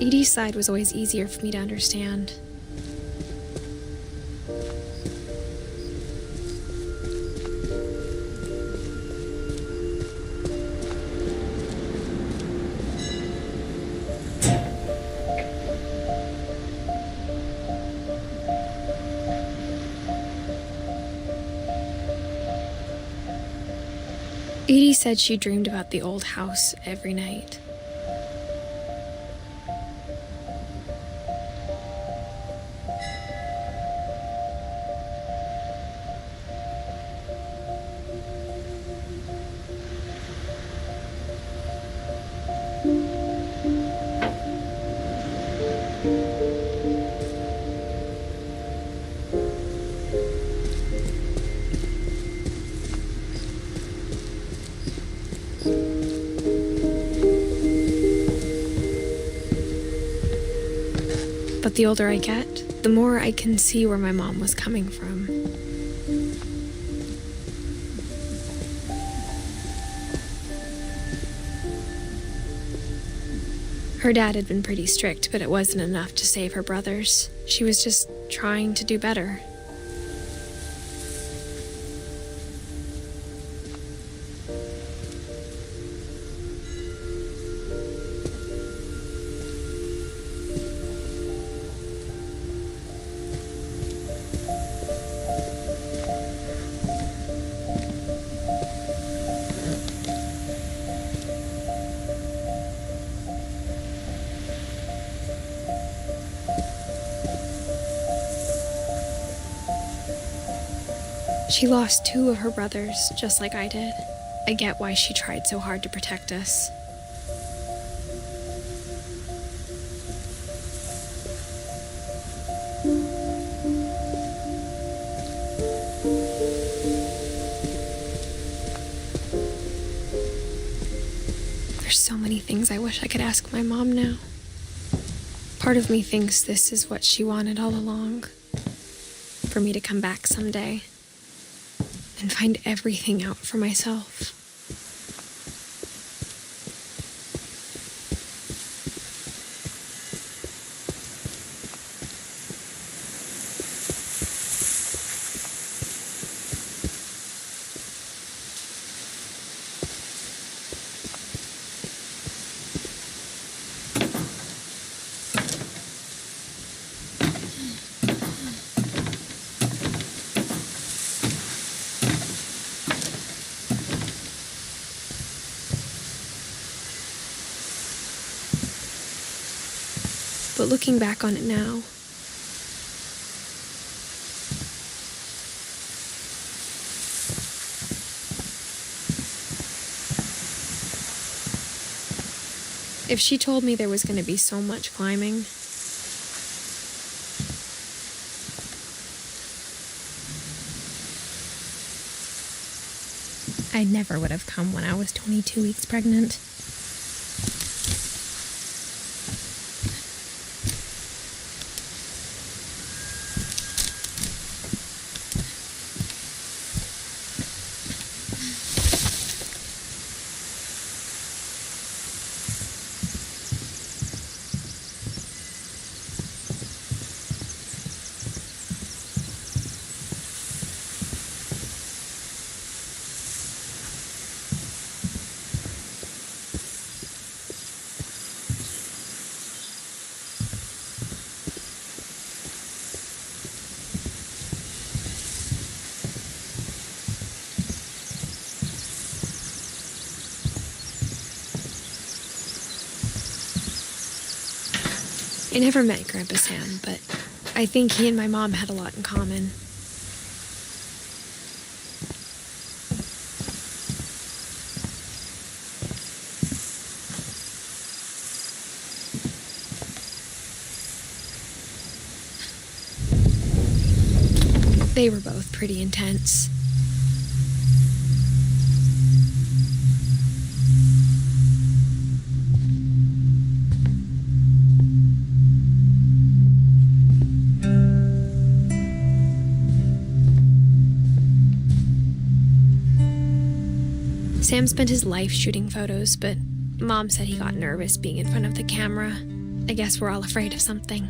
Edie's side was always easier for me to understand. Edie said she dreamed about the old house every night. But the older I get, the more I can see where my mom was coming from. Her dad had been pretty strict, but it wasn't enough to save her brothers. She was just trying to do better. She lost 2 of her brothers, just like I did. I get why she tried so hard to protect us. There's so many things I wish I could ask my mom now. Part of me thinks this is what she wanted all along. For me to come back someday and find everything out for myself. But looking back on it now, if she told me there was going to be so much climbing, I never would have come when I was 22 weeks pregnant. I never met Grandpa Sam, but I think he and my mom had a lot in common. They were both pretty intense. Sam spent his life shooting photos, but Mom said he got nervous being in front of the camera. I guess we're all afraid of something.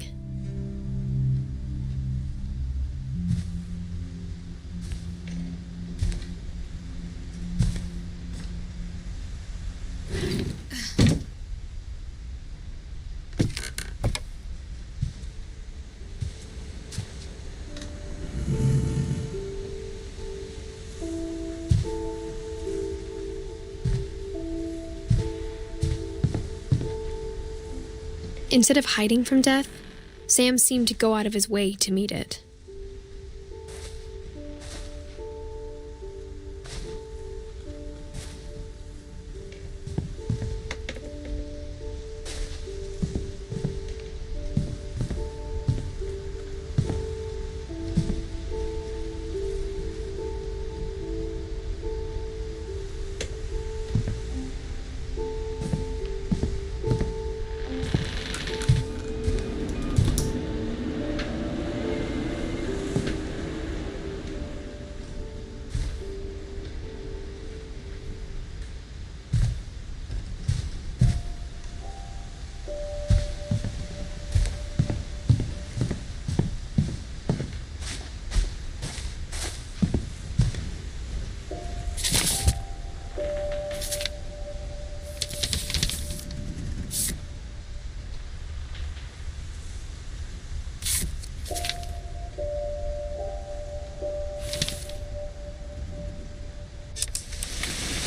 Instead of hiding from death, Sam seemed to go out of his way to meet it.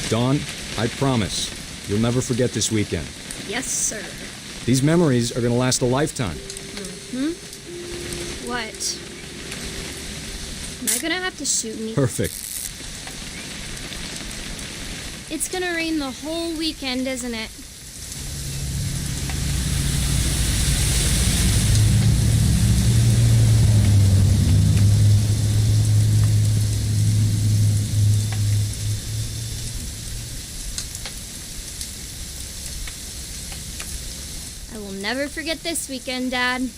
Dawn, I promise, you'll never forget this weekend. Yes, sir. These memories are going to last a lifetime. What? Am I gonna have to shoot me? Perfect. It's gonna rain the whole weekend, isn't it? I will never forget this weekend, Dad.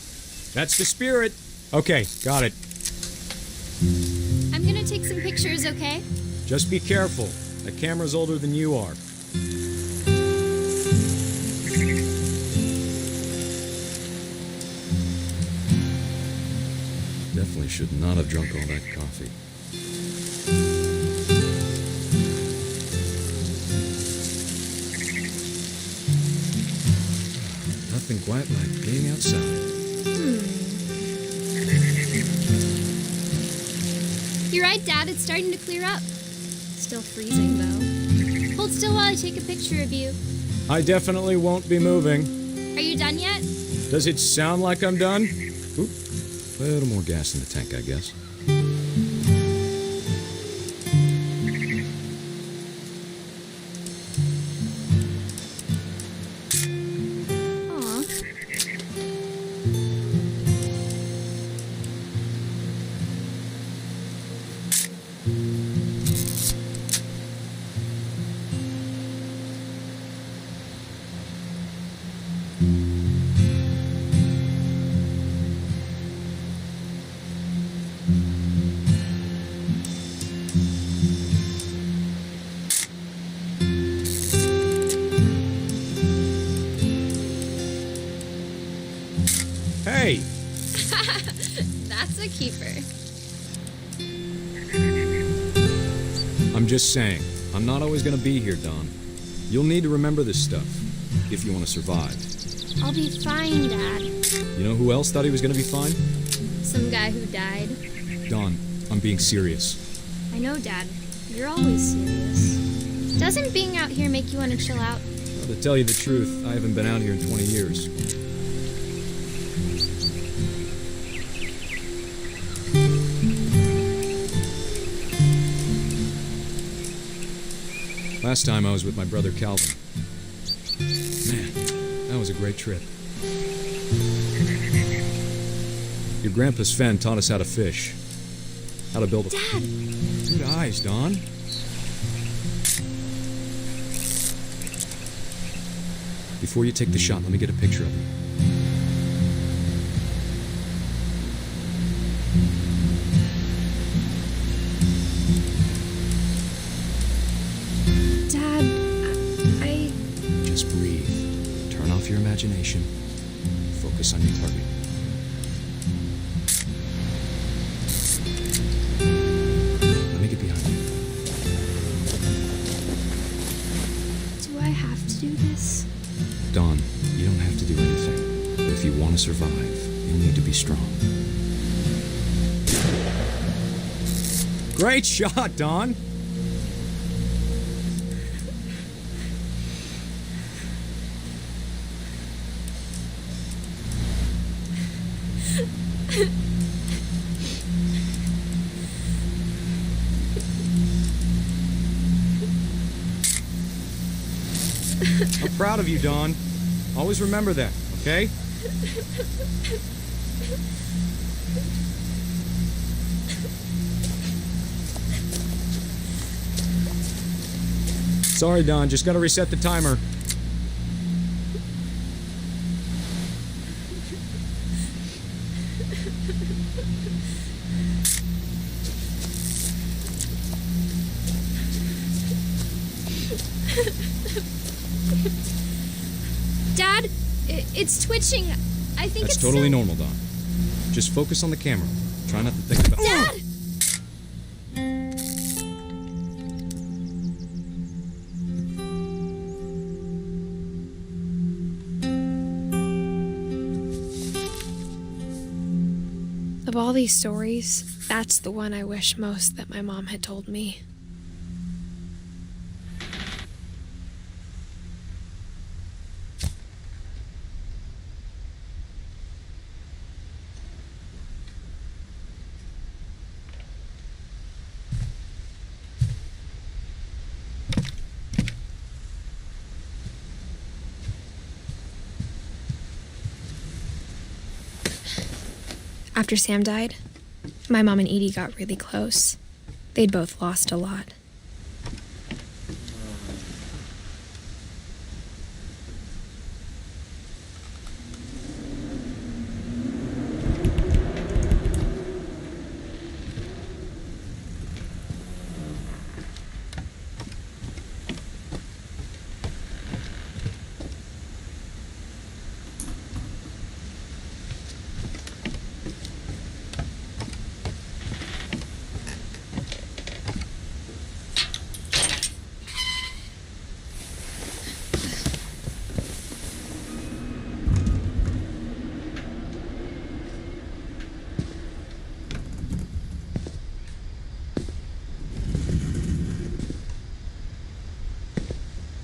That's the spirit. Okay, got it. I'm gonna take some pictures, okay? Just be careful. That camera's older than you are. Definitely should not have drunk all that coffee. Nothing quite like being outside. You're right, Dad. It's starting to clear up. Still freezing, though. Hold still while I take a picture of you. I definitely won't be moving. Are you done yet? Does it sound like I'm done? Oop. A little more gas in the tank, I guess. Aw. Hey! That's a keeper. I'm just saying, I'm not always gonna be here, Don. You'll need to remember this stuff, if you want to survive. I'll be fine, Dad. You know who else thought he was gonna be fine? Some guy who died. Don, I'm being serious. I know, Dad. You're always serious. Doesn't being out here make you want to chill out? Well, to tell you the truth, I haven't been out here in 20 years. Last time I was with my brother Calvin. Man, that was a great trip. Your grandpa Sven taught us how to fish. How to build a... Dad! Good eyes, Don. Before you take the shot, let me get a picture of you. Dad, I... Just breathe. Turn off your imagination. Focus on your target. Let me get behind you. Do I have to do this? Dawn, you don't have to do anything. But if you want to survive, you'll need to be strong. Great shot, Dawn! I'm proud of you, Dawn. Always remember that, okay? Sorry, Dawn. Just gotta reset the timer. Dad, it's twitching. I think That's it's totally still... normal, Dawn. Just focus on the camera. Try not to think about... Dad! Of all these stories, that's the one I wish most that my mom had told me. After Sam died, my mom and Edie got really close. They'd both lost a lot.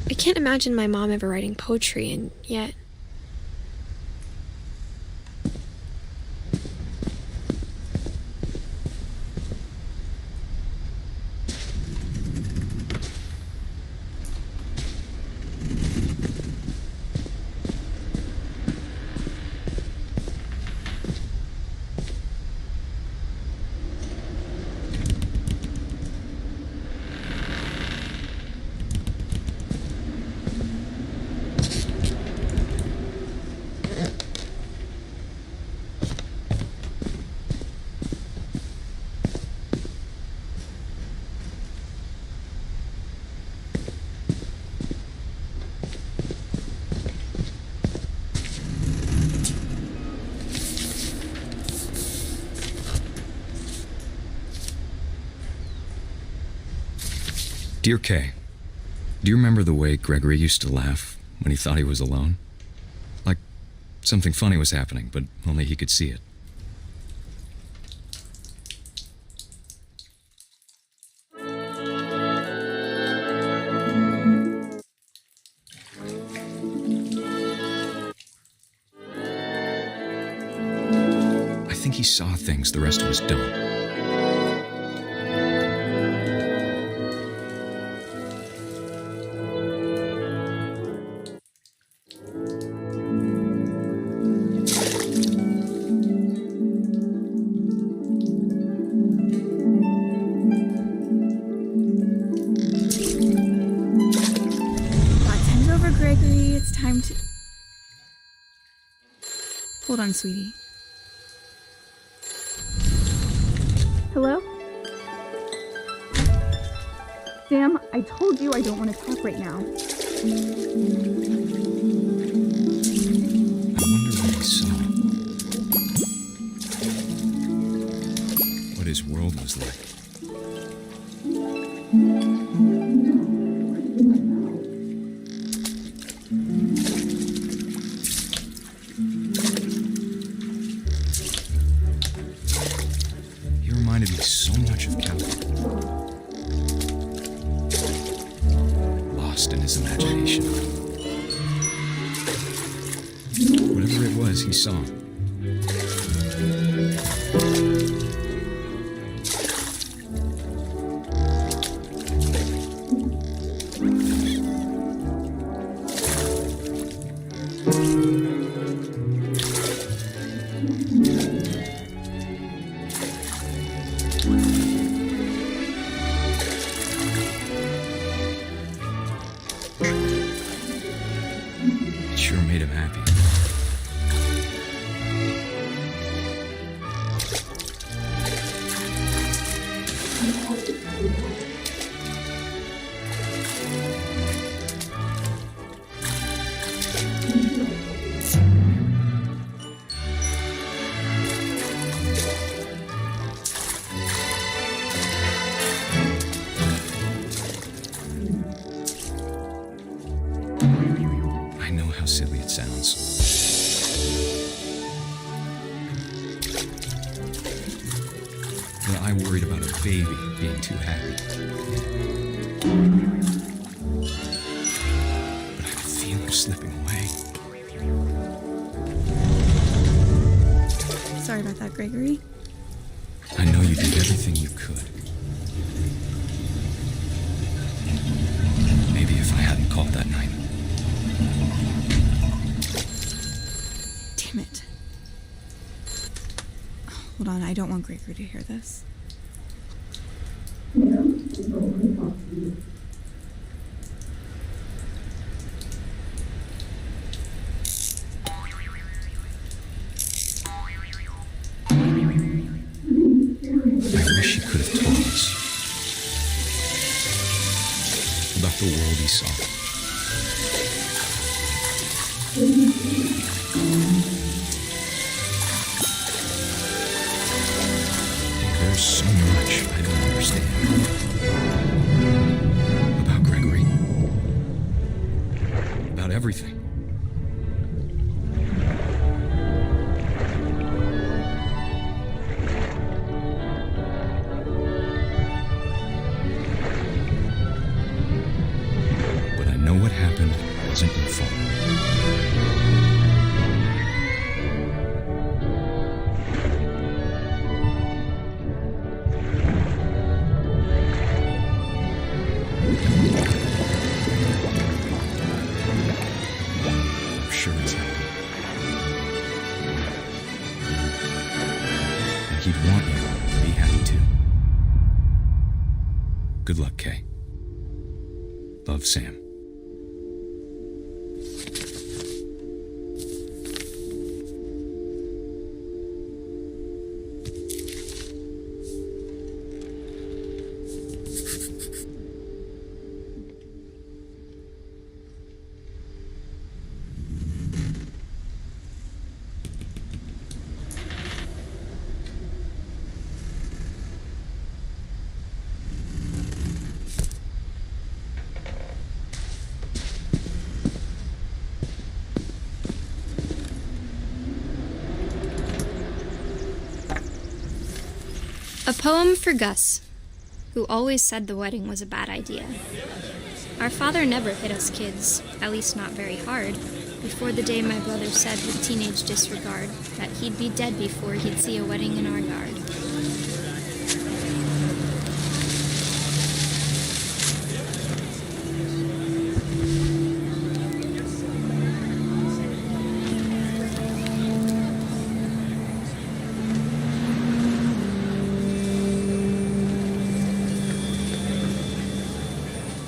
I can't imagine my mom ever writing poetry, and yet... Dear Kay, do you remember the way Gregory used to laugh when he thought he was alone? Like something funny was happening, but only he could see it. I think he saw things the rest of us don't. Gregory, it's time to... Hold on, sweetie. Hello? Sam, I told you I don't want to talk right now. I wonder what he saw. What his world was like. Reminded me so much of Calvin. Lost in his imagination. Whatever it was he saw. It sure made him happy. I know how silly it sounds. But I worried about a baby being too happy. But I could feel her slipping away. Sorry about that, Gregory. I know you did everything you could. Maybe if I hadn't called that night. Damn it. Hold on, I don't want Gregory to hear this. I wish he could have told us about the world he saw. There's so much I don't understand about Gregory, about everything. But I know what happened wasn't your fault. I'm sure it's happy. And he'd want you to be happy too. Good luck, Kay. Love, Sam. A poem for Gus, who always said the wedding was a bad idea. Our father never hit us kids, at least not very hard, before the day my brother said with teenage disregard that he'd be dead before he'd see a wedding in our yard.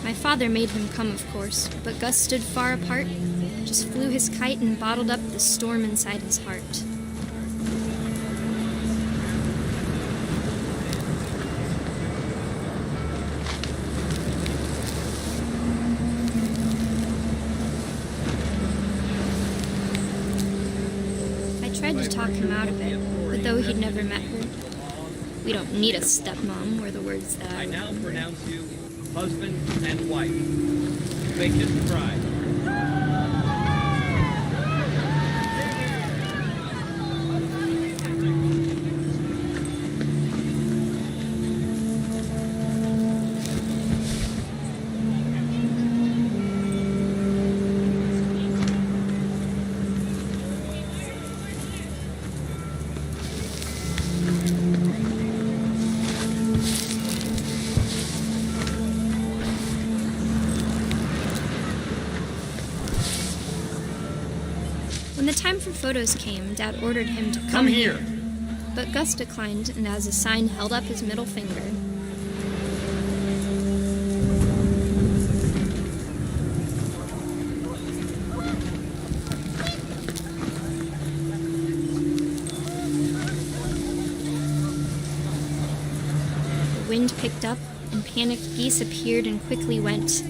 My father made him come, of course, but Gus stood far apart, just flew his kite and bottled up the storm inside his heart. I tried to talk him out of it, but though he'd never met her, "We don't need a stepmom," were the words that I now pronounce you husband and wife. Make this a bride. When the time for photos came, Dad ordered him to come here. But Gus declined and as a sign held up his middle finger. The wind picked up and panicked geese appeared and quickly went.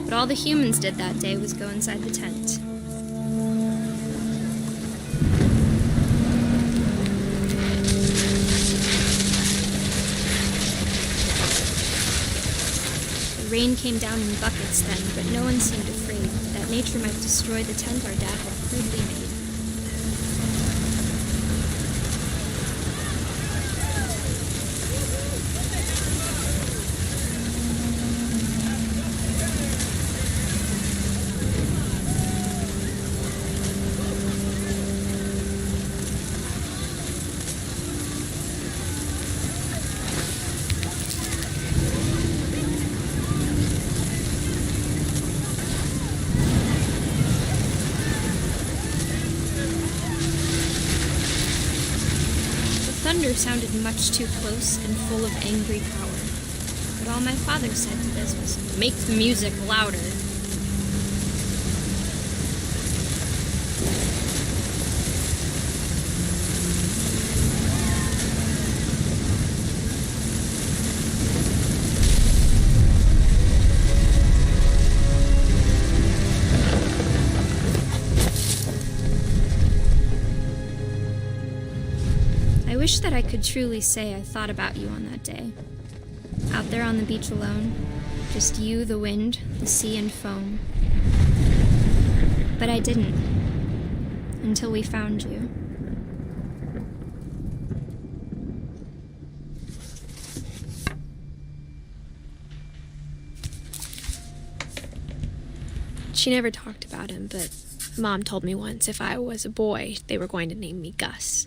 But all the humans did that day was go inside the tent. The rain came down in buckets then, but no one seemed afraid that nature might destroy the tent our dad had crudely made. thunder sounded much too close and full of angry power. But all my father said to this was, "Make the music louder." I wish that I could truly say I thought about you on that day. Out there on the beach alone, just you, the wind, the sea, and foam. But I didn't, until we found you. She never talked about him, but Mom told me once if I was a boy, they were going to name me Gus.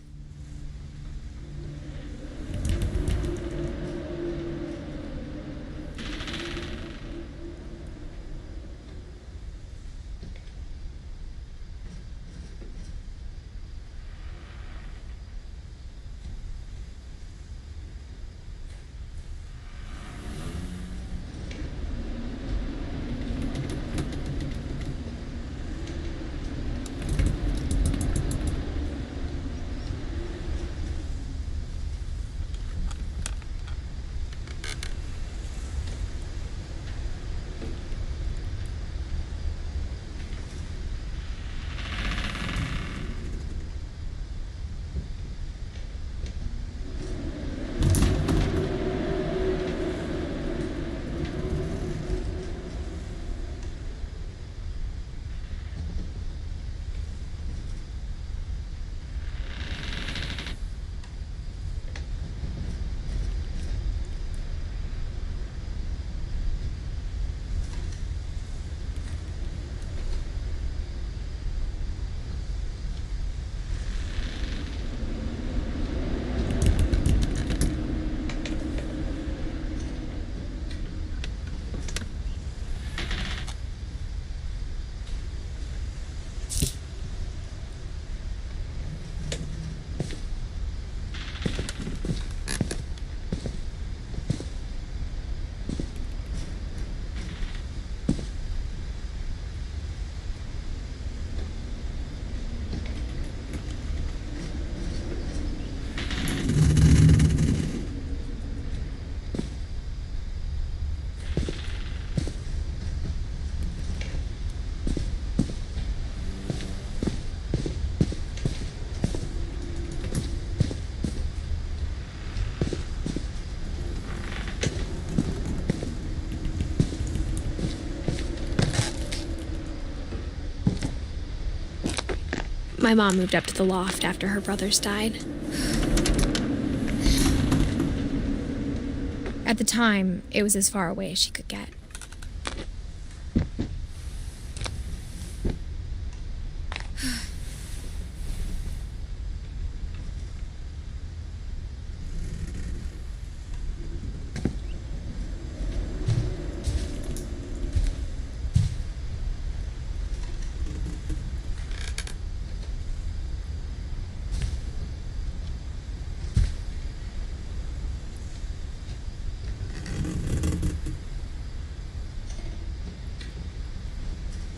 My mom moved up to the loft after her brothers died. At the time, it was as far away as she could get.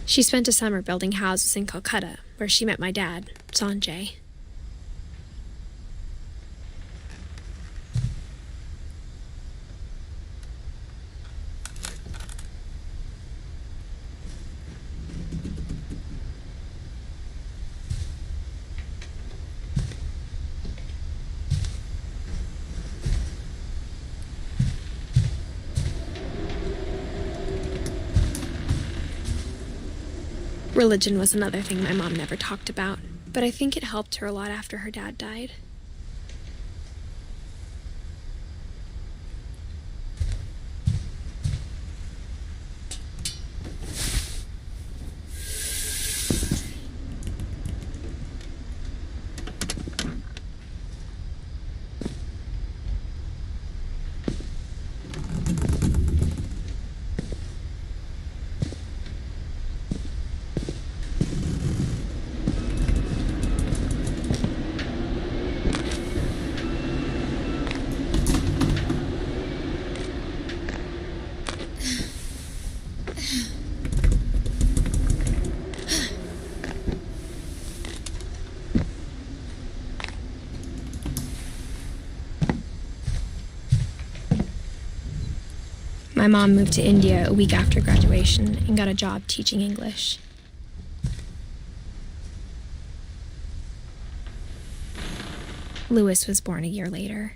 She spent a summer building houses in Calcutta, where she met my dad, Sanjay. Religion was another thing my mom never talked about, but I think it helped her a lot after her dad died. My mom moved to India a week after graduation and got a job teaching English. Louis was born a year later.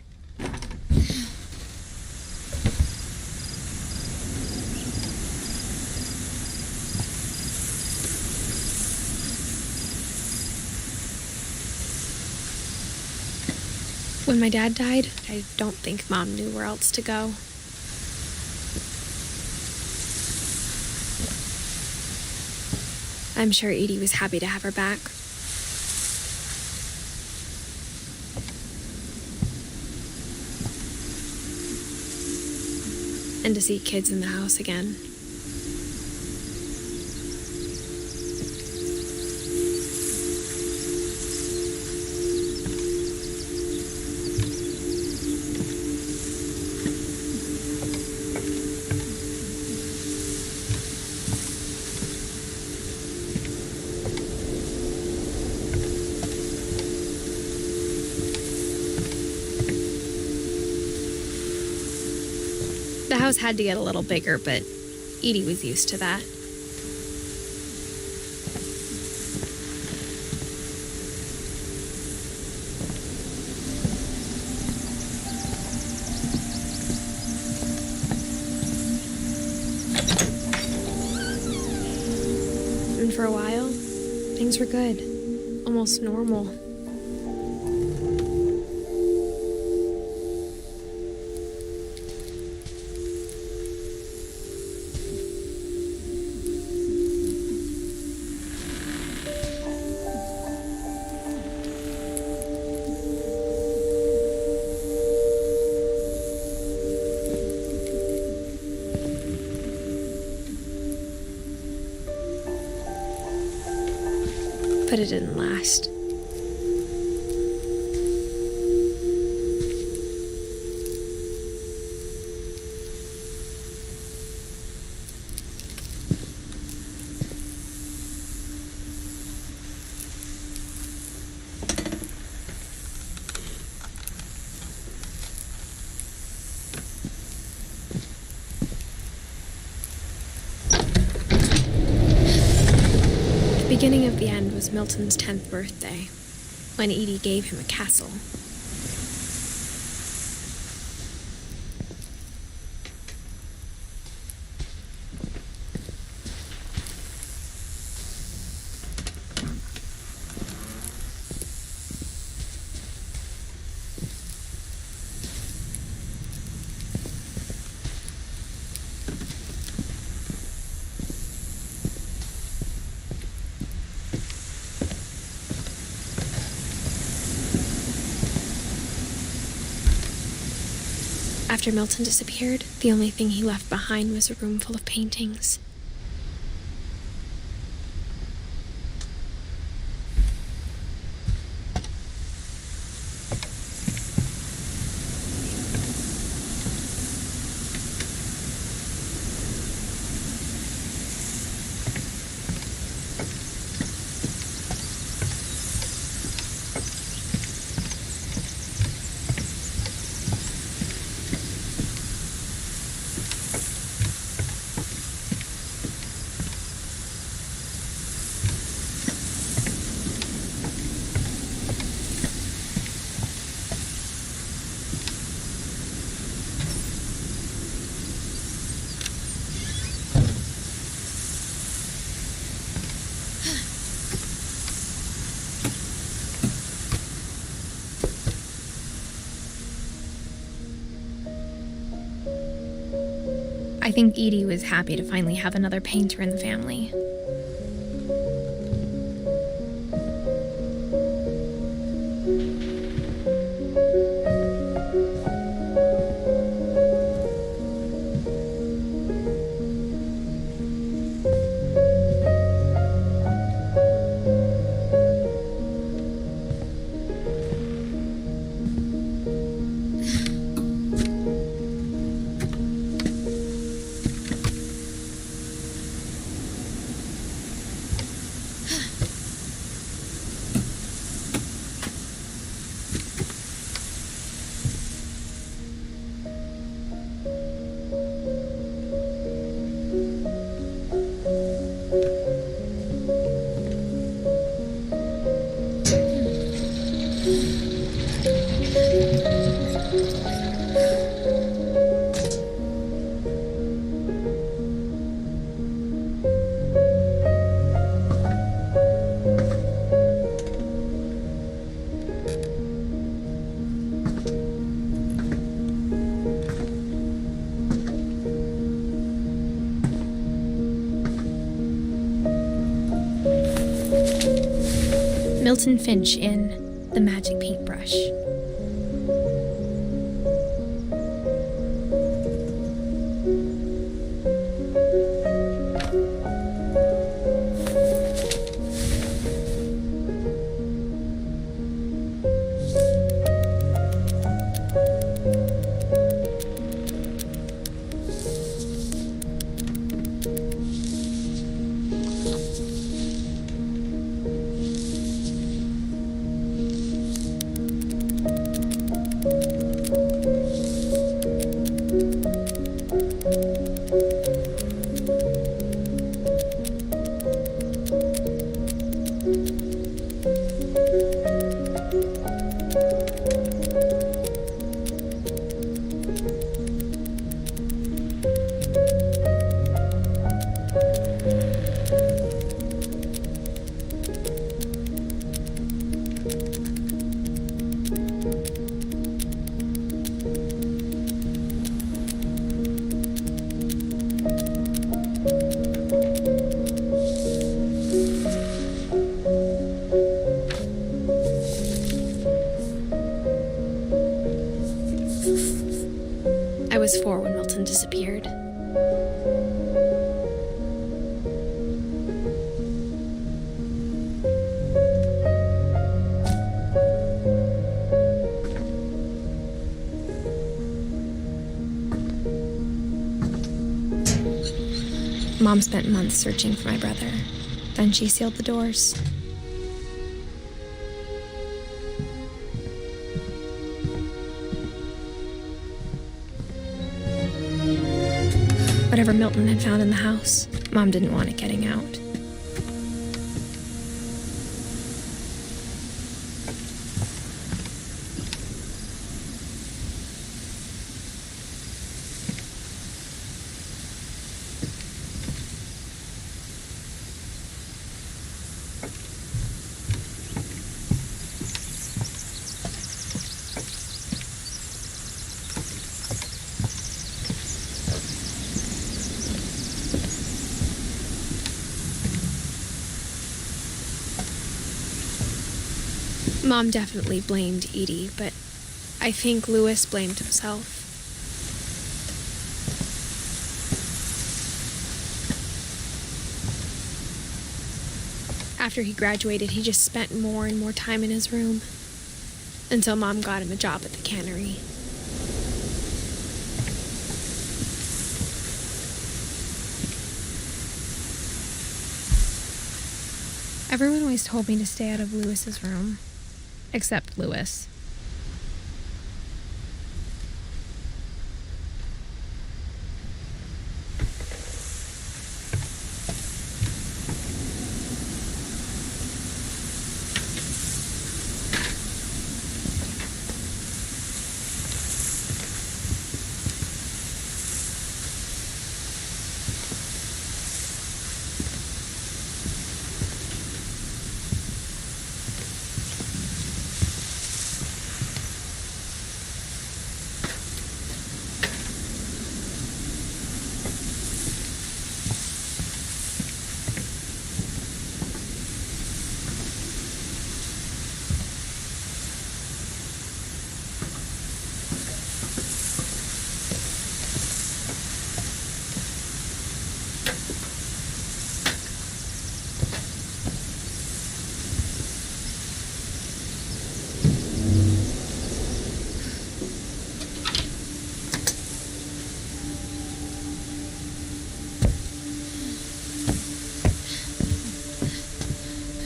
When my dad died, I don't think Mom knew where else to go. I'm sure Edie was happy to have her back. And to see kids in the house again. The house had to get a little bigger, but Edie was used to that. And for a while, things were good, almost normal. But it didn't last. The beginning of the end was Milton's 10th birthday, when Edie gave him a castle. After Milton disappeared, the only thing he left behind was a room full of paintings. I think Edie was happy to finally have another painter in the family. Milton Finch in The Magic Paintbrush. I was 4 when Milton disappeared. Mom spent months searching for my brother. Then she sealed the doors. Whatever Milton had found in the house, Mom didn't want it getting out. Mom definitely blamed Edie, but I think Louis blamed himself. After he graduated, he just spent more and more time in his room, until Mom got him a job at the cannery. Everyone always told me to stay out of Louis's room. Except Louis.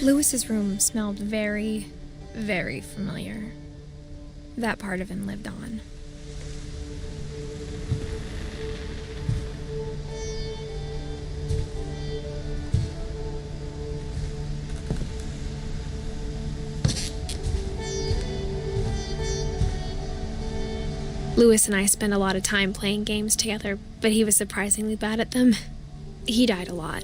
Louis's room smelled very, very familiar. That part of him lived on. Louis and I spent a lot of time playing games together, but he was surprisingly bad at them. He died a lot.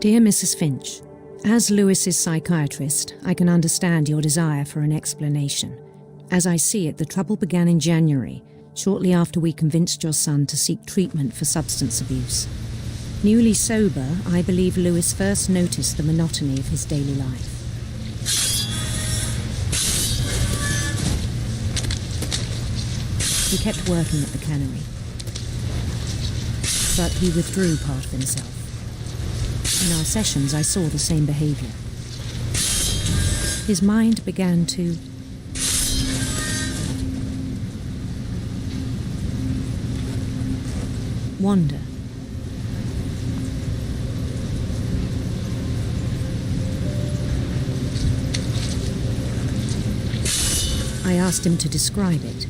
Dear Mrs. Finch, as Lewis's psychiatrist, I can understand your desire for an explanation. As I see it, the trouble began in January, shortly after we convinced your son to seek treatment for substance abuse. Newly sober, I believe Lewis first noticed the monotony of his daily life. He kept working at the cannery, but he withdrew part of himself. In our sessions, I saw the same behavior. His mind began to wander. I asked him to describe it.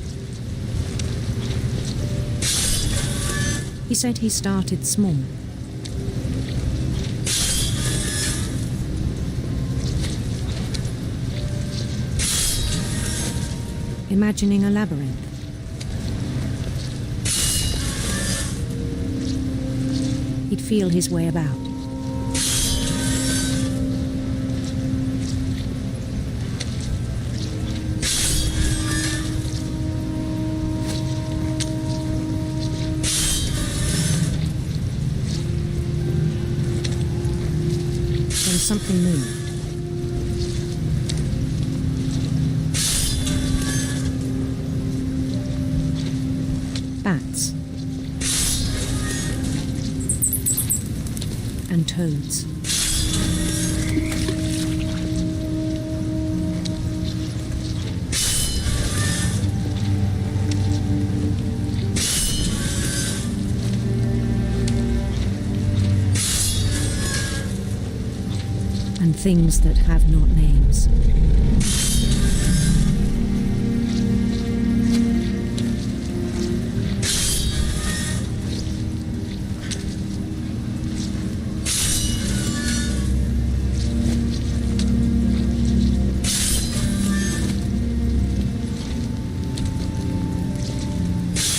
He said he started small. Imagining a labyrinth. He'd feel his way about. Then something moved. Bats and toads. And things that have not names.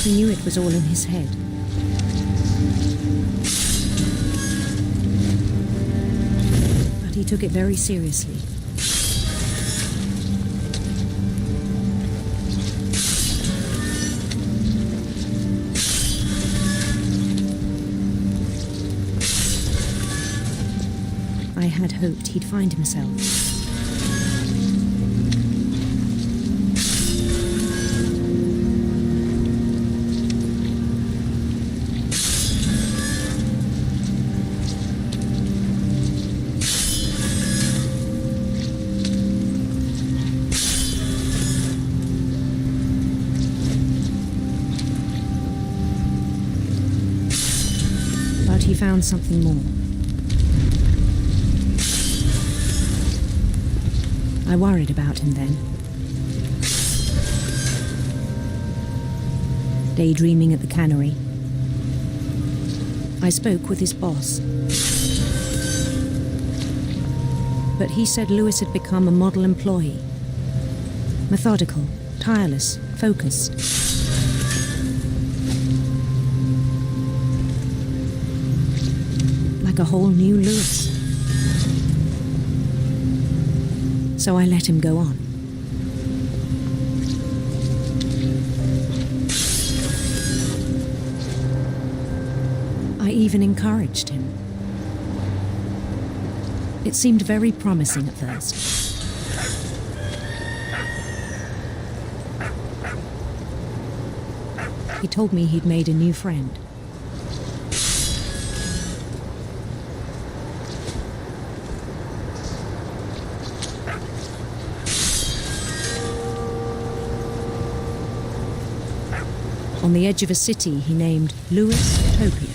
He knew it was all in his head. But he took it very seriously. I had hoped he'd find himself. But he found something more. I worried about him then. Daydreaming at the cannery. I spoke with his boss. But he said Lewis had become a model employee. Methodical, tireless, focused. Like a whole new Lewis. So I let him go on. I even encouraged him. It seemed very promising at first. He told me he'd made a new friend. On the edge of a city he named Lewis-topia.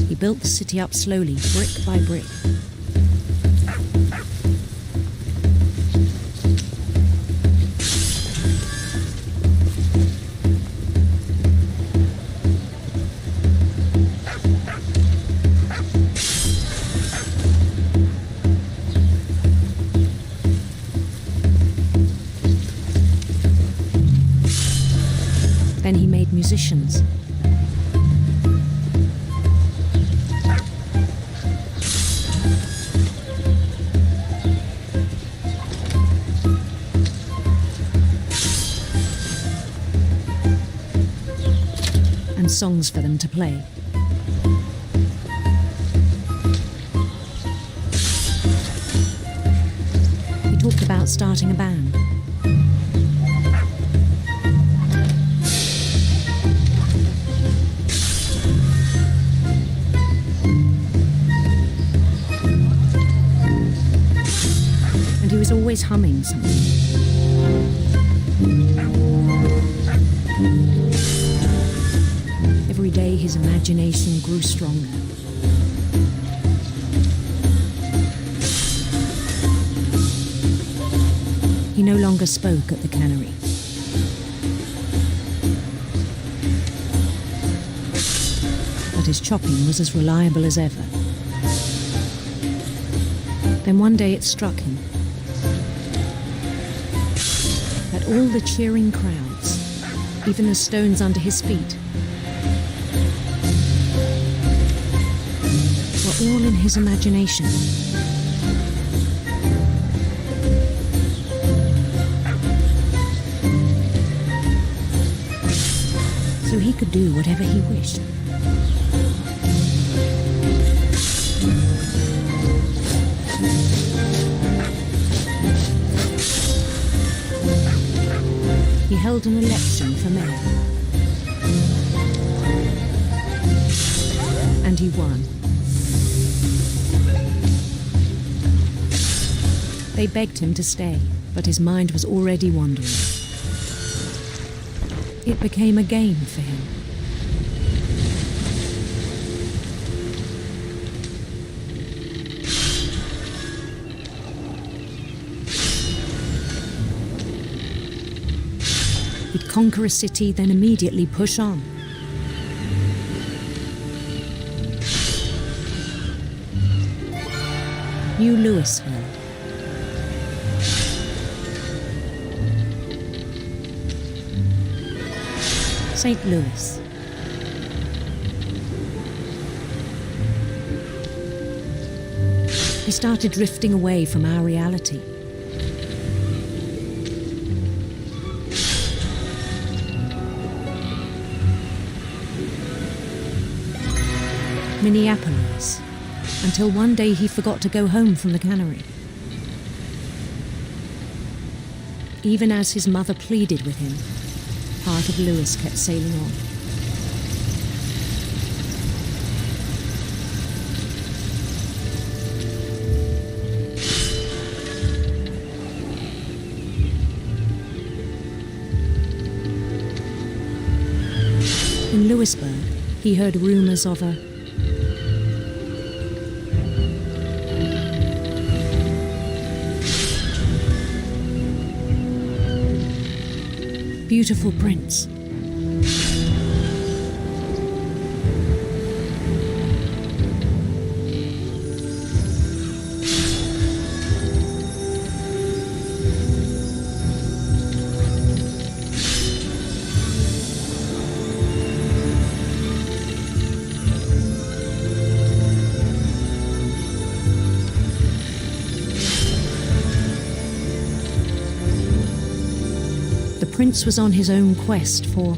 He built the city up slowly, brick by brick. Then he made musicians. songs for them to play. He talked about starting a band. And he was always humming something. Every day his imagination grew stronger. He no longer spoke at the cannery. But his chopping was as reliable as ever. Then one day it struck him that all the cheering crowds, even the stones under his feet, were all in his imagination. So he could do whatever he wished. He held an election for mayor. And he won. They begged him to stay, but his mind was already wandering. It became a game for him. He'd conquer a city, then immediately push on. New Louisville. St. Louis. We started drifting away from our reality. Minneapolis, until one day he forgot to go home from the cannery. Even as his mother pleaded with him, part of Lewis kept sailing on. In Louisburg, he heard rumors of a beautiful prince. The prince was on his own quest for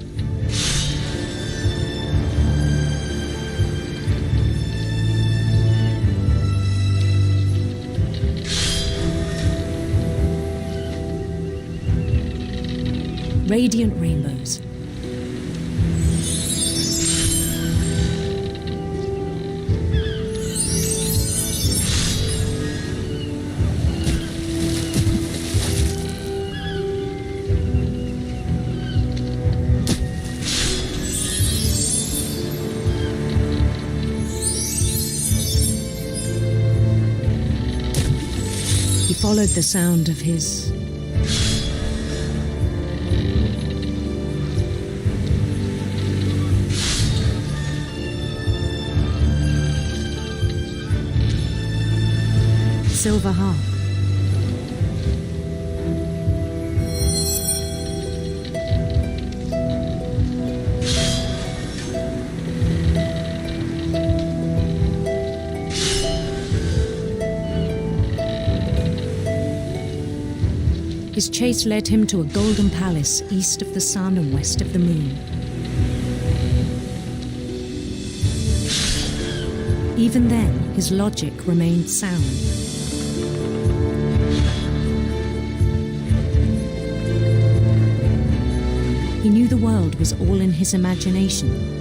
radiant rainbows. He followed the sound of his silver harp. His chase led him to a golden palace east of the sun and west of the moon. even then, his logic remained sound. He knew the world was all in his imagination.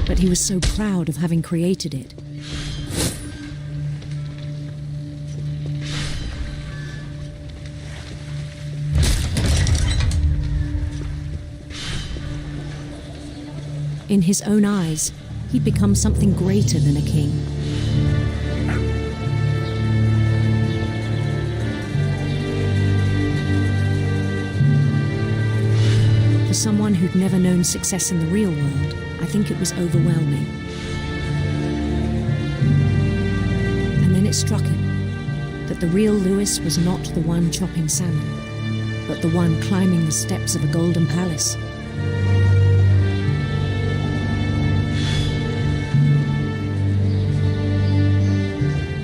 But he was so proud of having created it. In his own eyes, he'd become something greater than a king. For someone who'd never known success in the real world, I think it was overwhelming. And then it struck him that the real Lewis was not the one chopping salmon, but the one climbing the steps of a golden palace.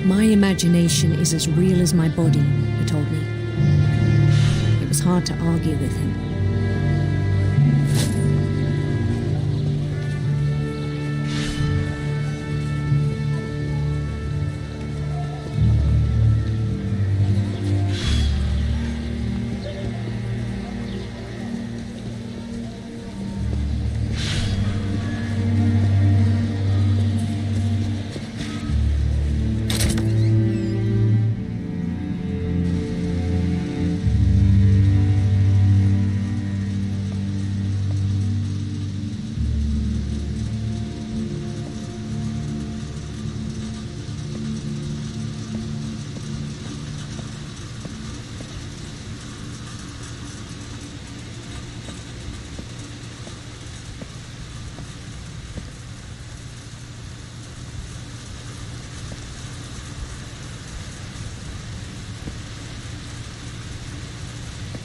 My imagination is as real as my body, he told me. It was hard to argue with him.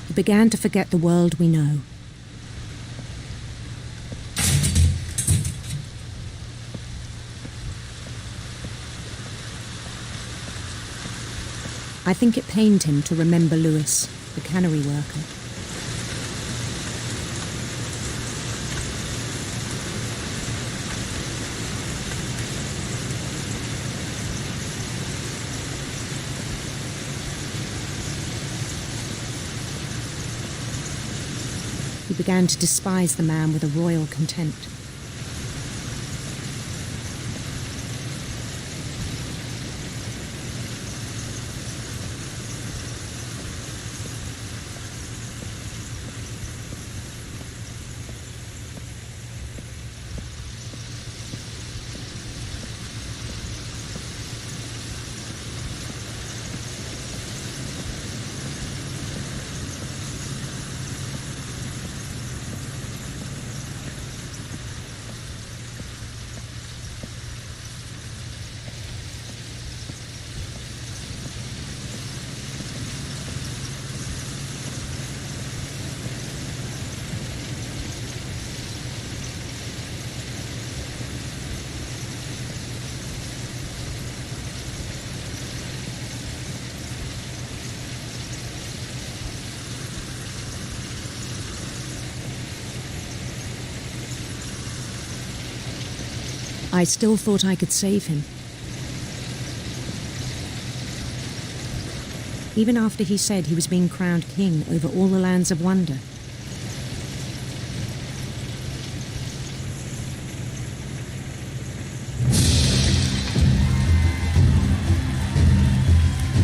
He began to forget the world we know. I think it pained him to remember Lewis, the cannery worker. He began to despise the man with a royal contempt. I still thought I could save him. Even after he said he was being crowned king over all the lands of wonder.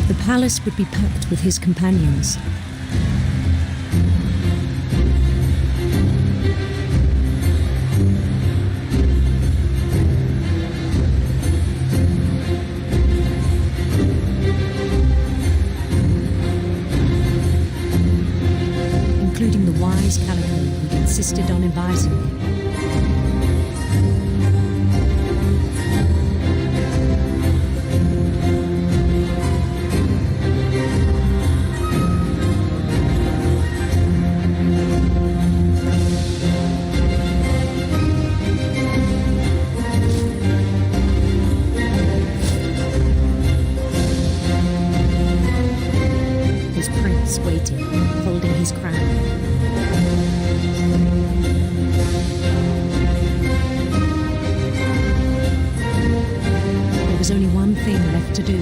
The palace would be packed with his companions. Including the wise Calico who'd insisted on inviting me. holding his crown. There was only one thing left to do.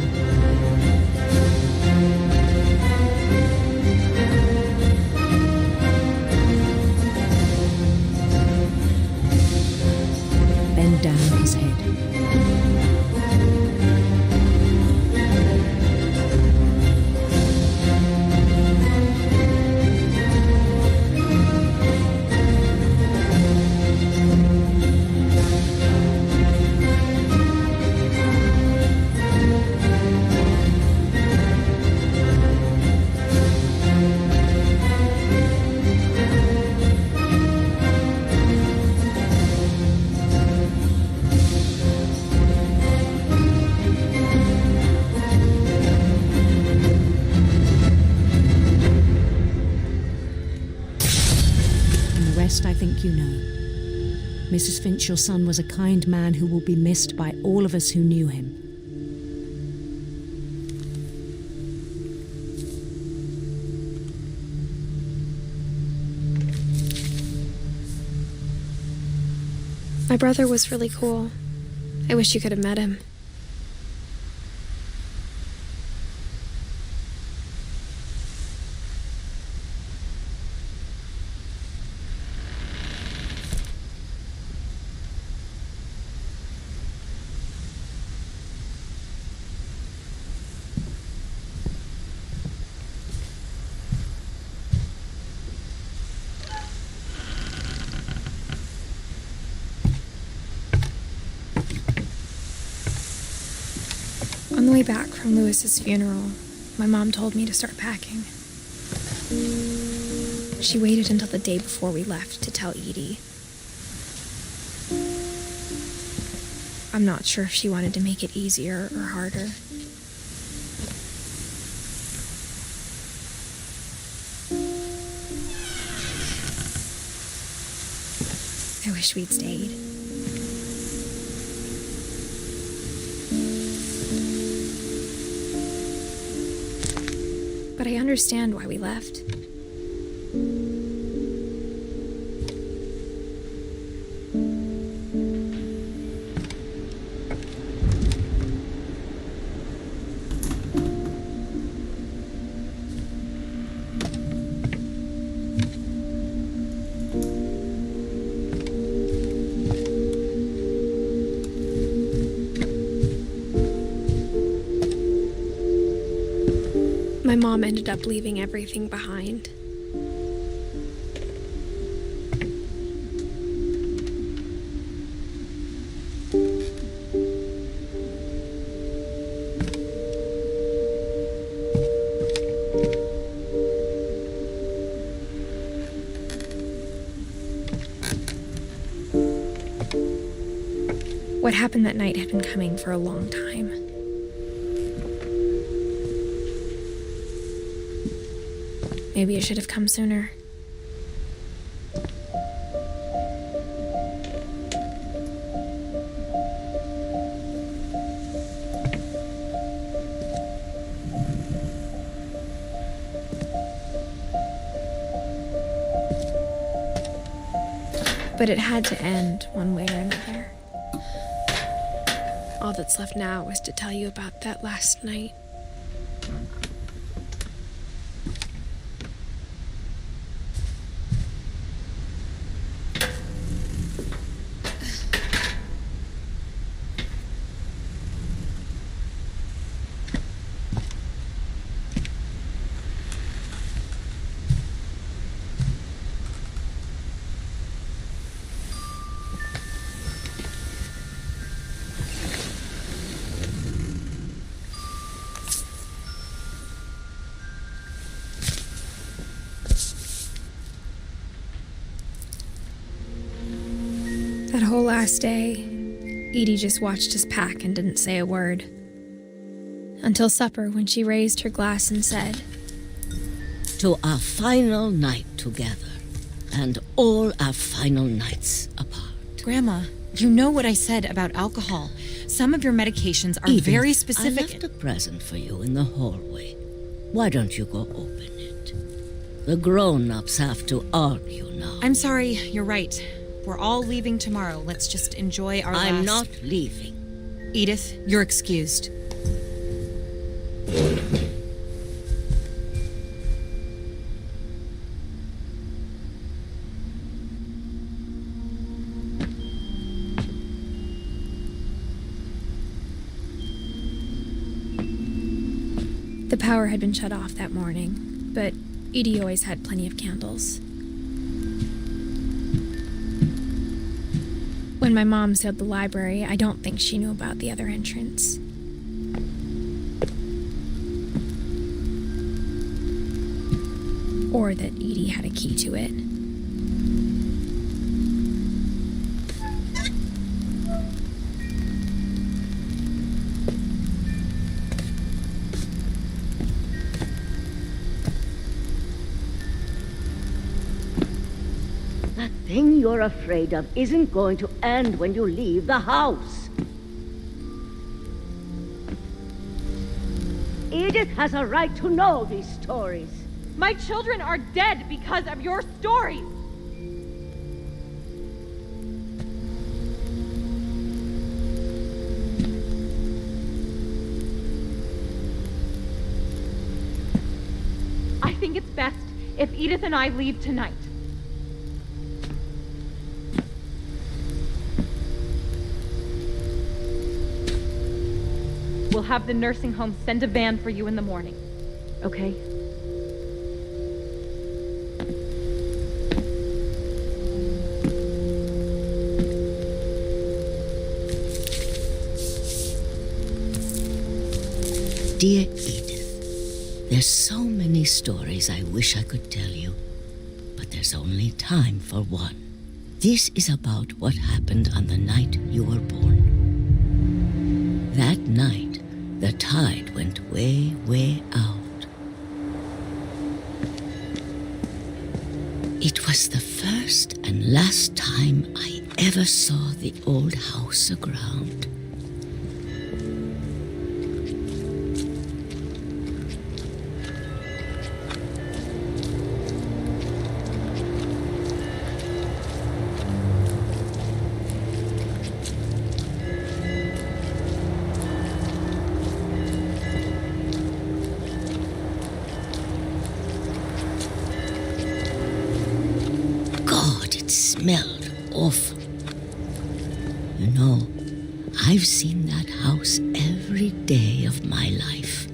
Bend down his head. I think you know. Mrs. Finch, your son was a kind man who will be missed by all of us who knew him. My brother was really cool. I wish you could have met him. On the way back from Lewis's funeral, my mom told me to start packing. She waited until the day before we left to tell Edie. I'm not sure if she wanted to make it easier or harder. I wish we'd stayed. But I understand why we left. My mom ended up leaving everything behind. What happened that night had been coming for a long time. Maybe it should have come sooner. But it had to end one way or another. All that's left now is to tell you about that last night. That whole last day, Edie just watched us pack and didn't say a word. Until supper, when she raised her glass and said, "To our final night together, and all our final nights apart." Grandma, you know what I said about alcohol. Some of your medications are Edith, very specific. I left a present for you in the hallway. Why don't you go open it? The grown-ups have to argue now. I'm sorry, you're right. We're all leaving tomorrow. Let's just enjoy our I'm last... not leaving. Edith, you're excused. The power had been shut off that morning, but Edie always had plenty of candles. When my mom sealed the library, I don't think she knew about the other entrance. Or that Edie had a key to it. That thing you're afraid of isn't going to end when you leave the house. Edith has a right to know these stories. My children are dead because of your stories. I think it's best if Edith and I leave tonight. We'll have the nursing home send a van for you in the morning, okay? Dear Edith, there's so many stories I wish I could tell you, but there's only time for one. This is about what happened on the night you were born. That night, the tide went way, way out. It was the first and last time I ever saw the old house aground. It smelled awful. You know, I've seen that house every day of my life.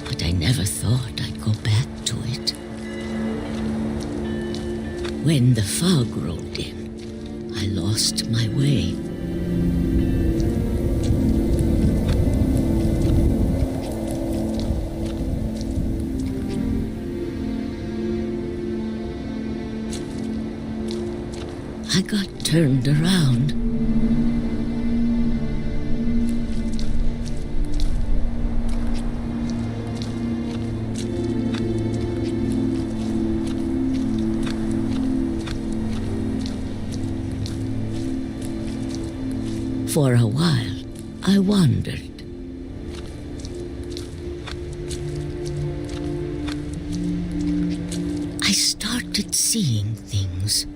But I never thought I'd go back to it. When the fog rolled in, I lost my way. I got turned around. For a while, I wandered. I started seeing things.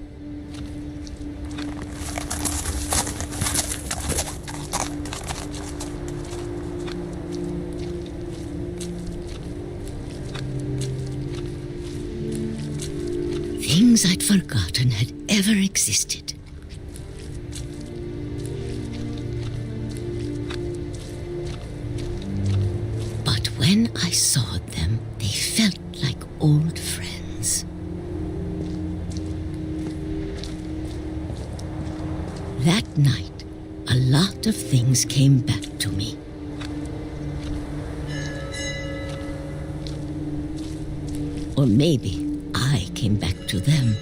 Things I'd forgotten had ever existed. But when I saw them, they felt like old friends. That night, a lot of things came back to me. Or maybe I came back to them.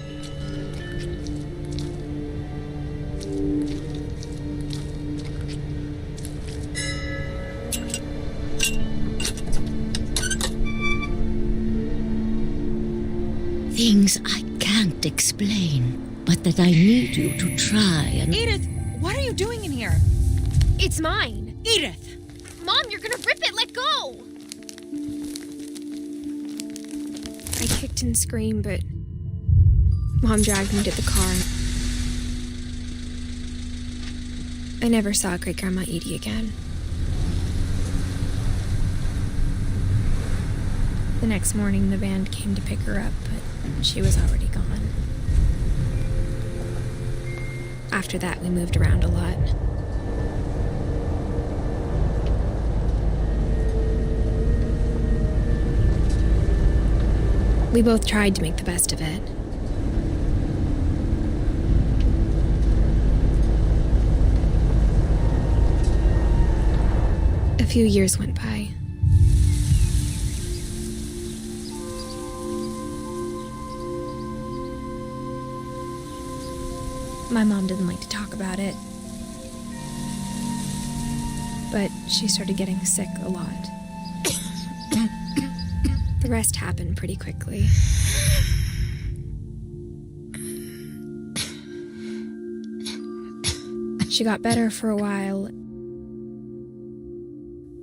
Things I can't explain, but that I need you to try and... Edith, what are you doing in here? It's mine. Edith! Mom, you're gonna rip it! Let go! I kicked and screamed, but Mom dragged me to the car. I never saw Great-Grandma Edie again. The next morning, the band came to pick her up, but she was already gone. After that, we moved around a lot. We both tried to make the best of it. A few years went by. My mom didn't like to talk about it, but she started getting sick a lot. The rest happened pretty quickly. She got better for a while,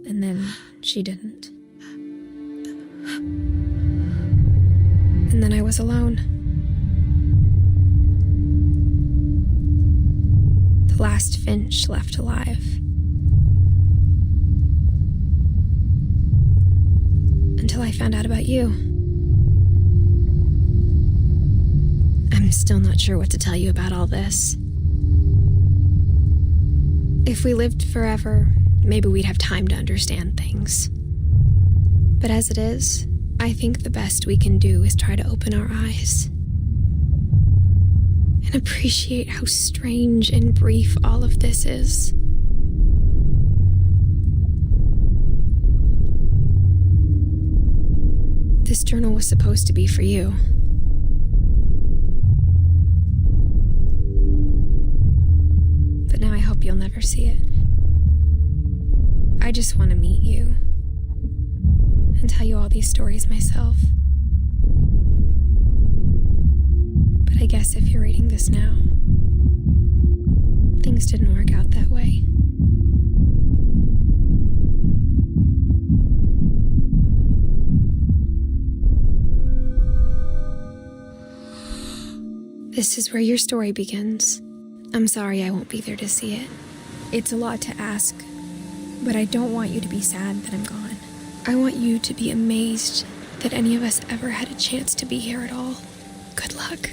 and then she didn't. And then I was alone. The last Finch left alive. Until I found out about you. I'm still not sure what to tell you about all this. If we lived forever, maybe we'd have time to understand things. But as it is, I think the best we can do is try to open our eyes and appreciate how strange and brief all of this is. This journal was supposed to be for you. But now I hope you'll never see it. I just want to meet you and tell you all these stories myself. But I guess if you're reading this now, things didn't work out that way. This is where your story begins. I'm sorry I won't be there to see it. It's a lot to ask, but I don't want you to be sad that I'm gone. I want you to be amazed that any of us ever had a chance to be here at all. Good luck.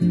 I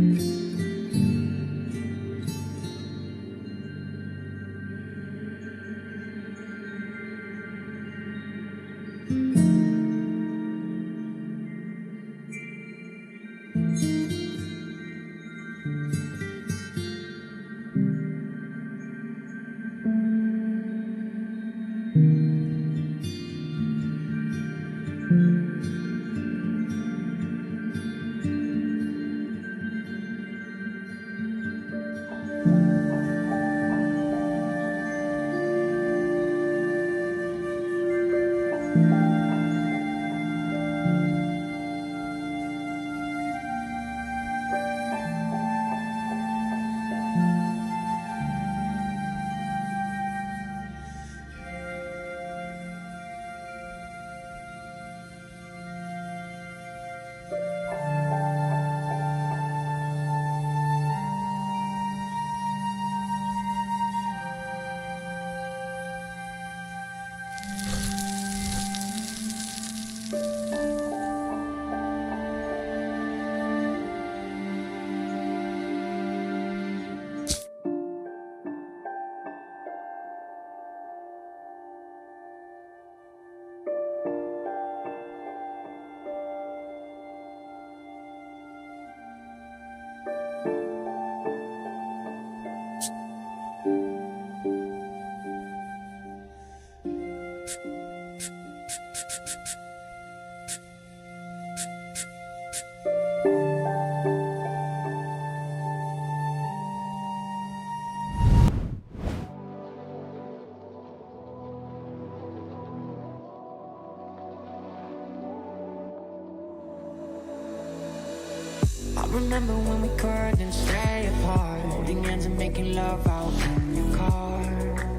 remember when we couldn't stay apart, holding hands and making love out in your car.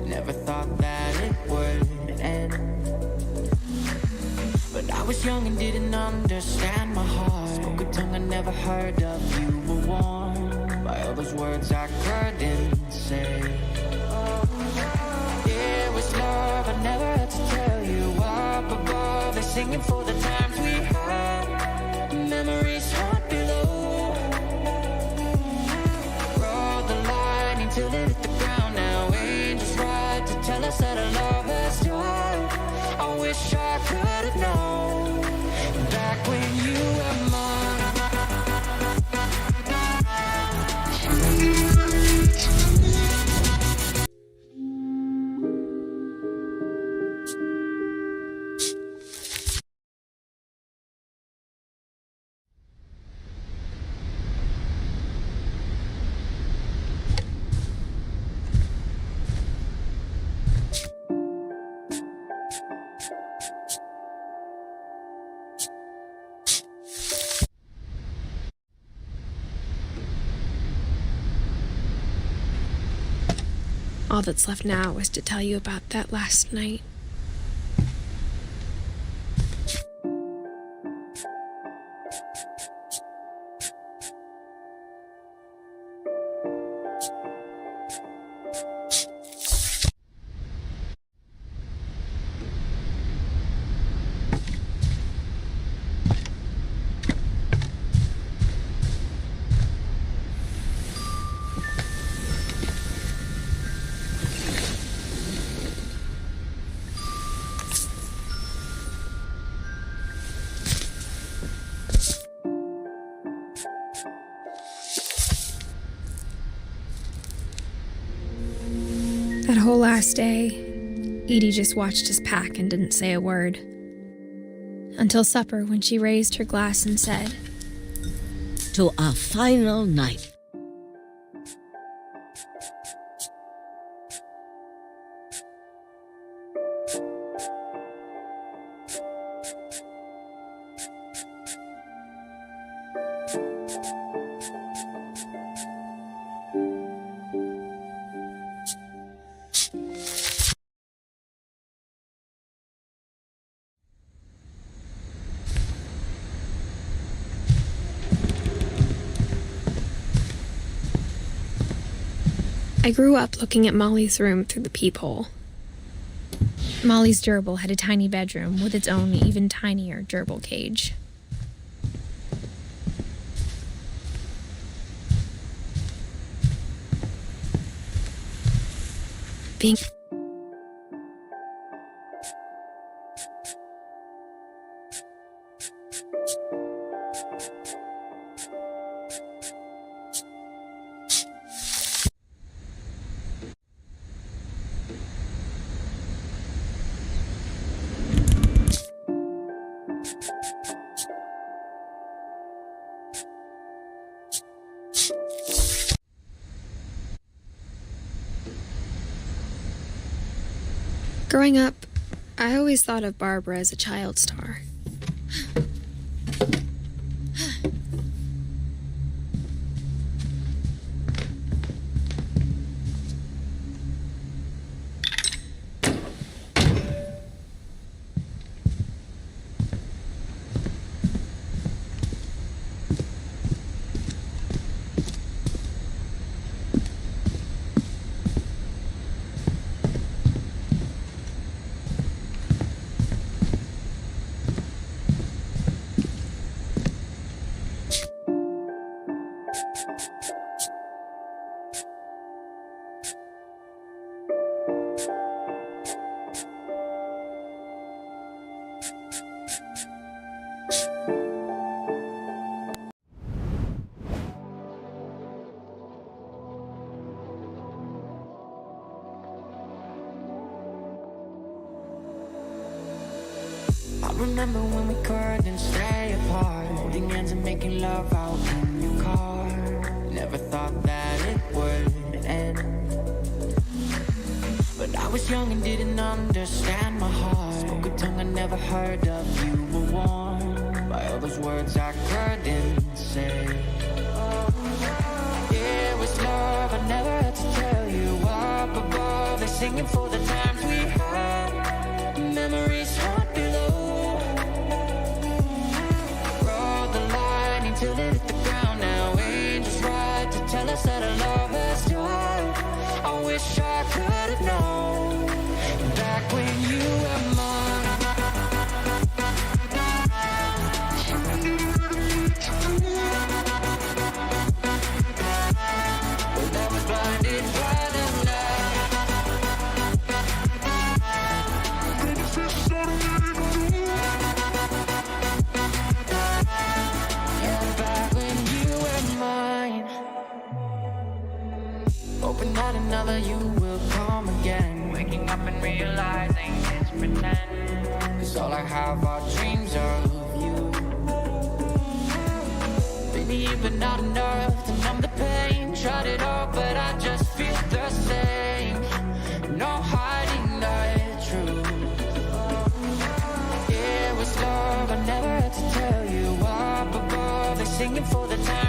Never thought that it would end, but I was young and didn't understand my heart. Spoke a tongue I never heard of. You were warm by all those words I couldn't say. It was love I never had to tell you. Up above, they're singing for the times we had. Memories haunt below. Rode the line until it hit the ground. Now ain't just right to tell us that our love has died. I wish I could have known back when you were mine. All that's left now is to tell you about that last night. That whole last day, Edie just watched us pack and didn't say a word. Until supper, when she raised her glass and said, "To our final night." I grew up looking at Molly's room through the peephole. Molly's gerbil had a tiny bedroom with its own even tinier gerbil cage. being... Growing up, I always thought of Barbara as a child star. I remember when we couldn't stay apart, holding hands and making love out in your car. Never thought that it would end, but I was young and didn't understand my heart. Spoke a tongue I never heard of. You were warm by all those words I couldn't say. It was love I never had to tell you. Up above, they're singing for the times we had. Memories haunt below. Till it hit the ground now. Angels ride to tell us that our love has died. I wish I could have known back when you were mine. But I was blinded by the light. Back when you were mine, hoping that another you will come again. Waking up and realizing it's pretend, 'cause all I have are dreams of you. Baby, you've been not enough to numb the pain. Tried it all, but I just feel the same. No hiding the truth. It was love I never had to tell you. Up above, they're singing for the time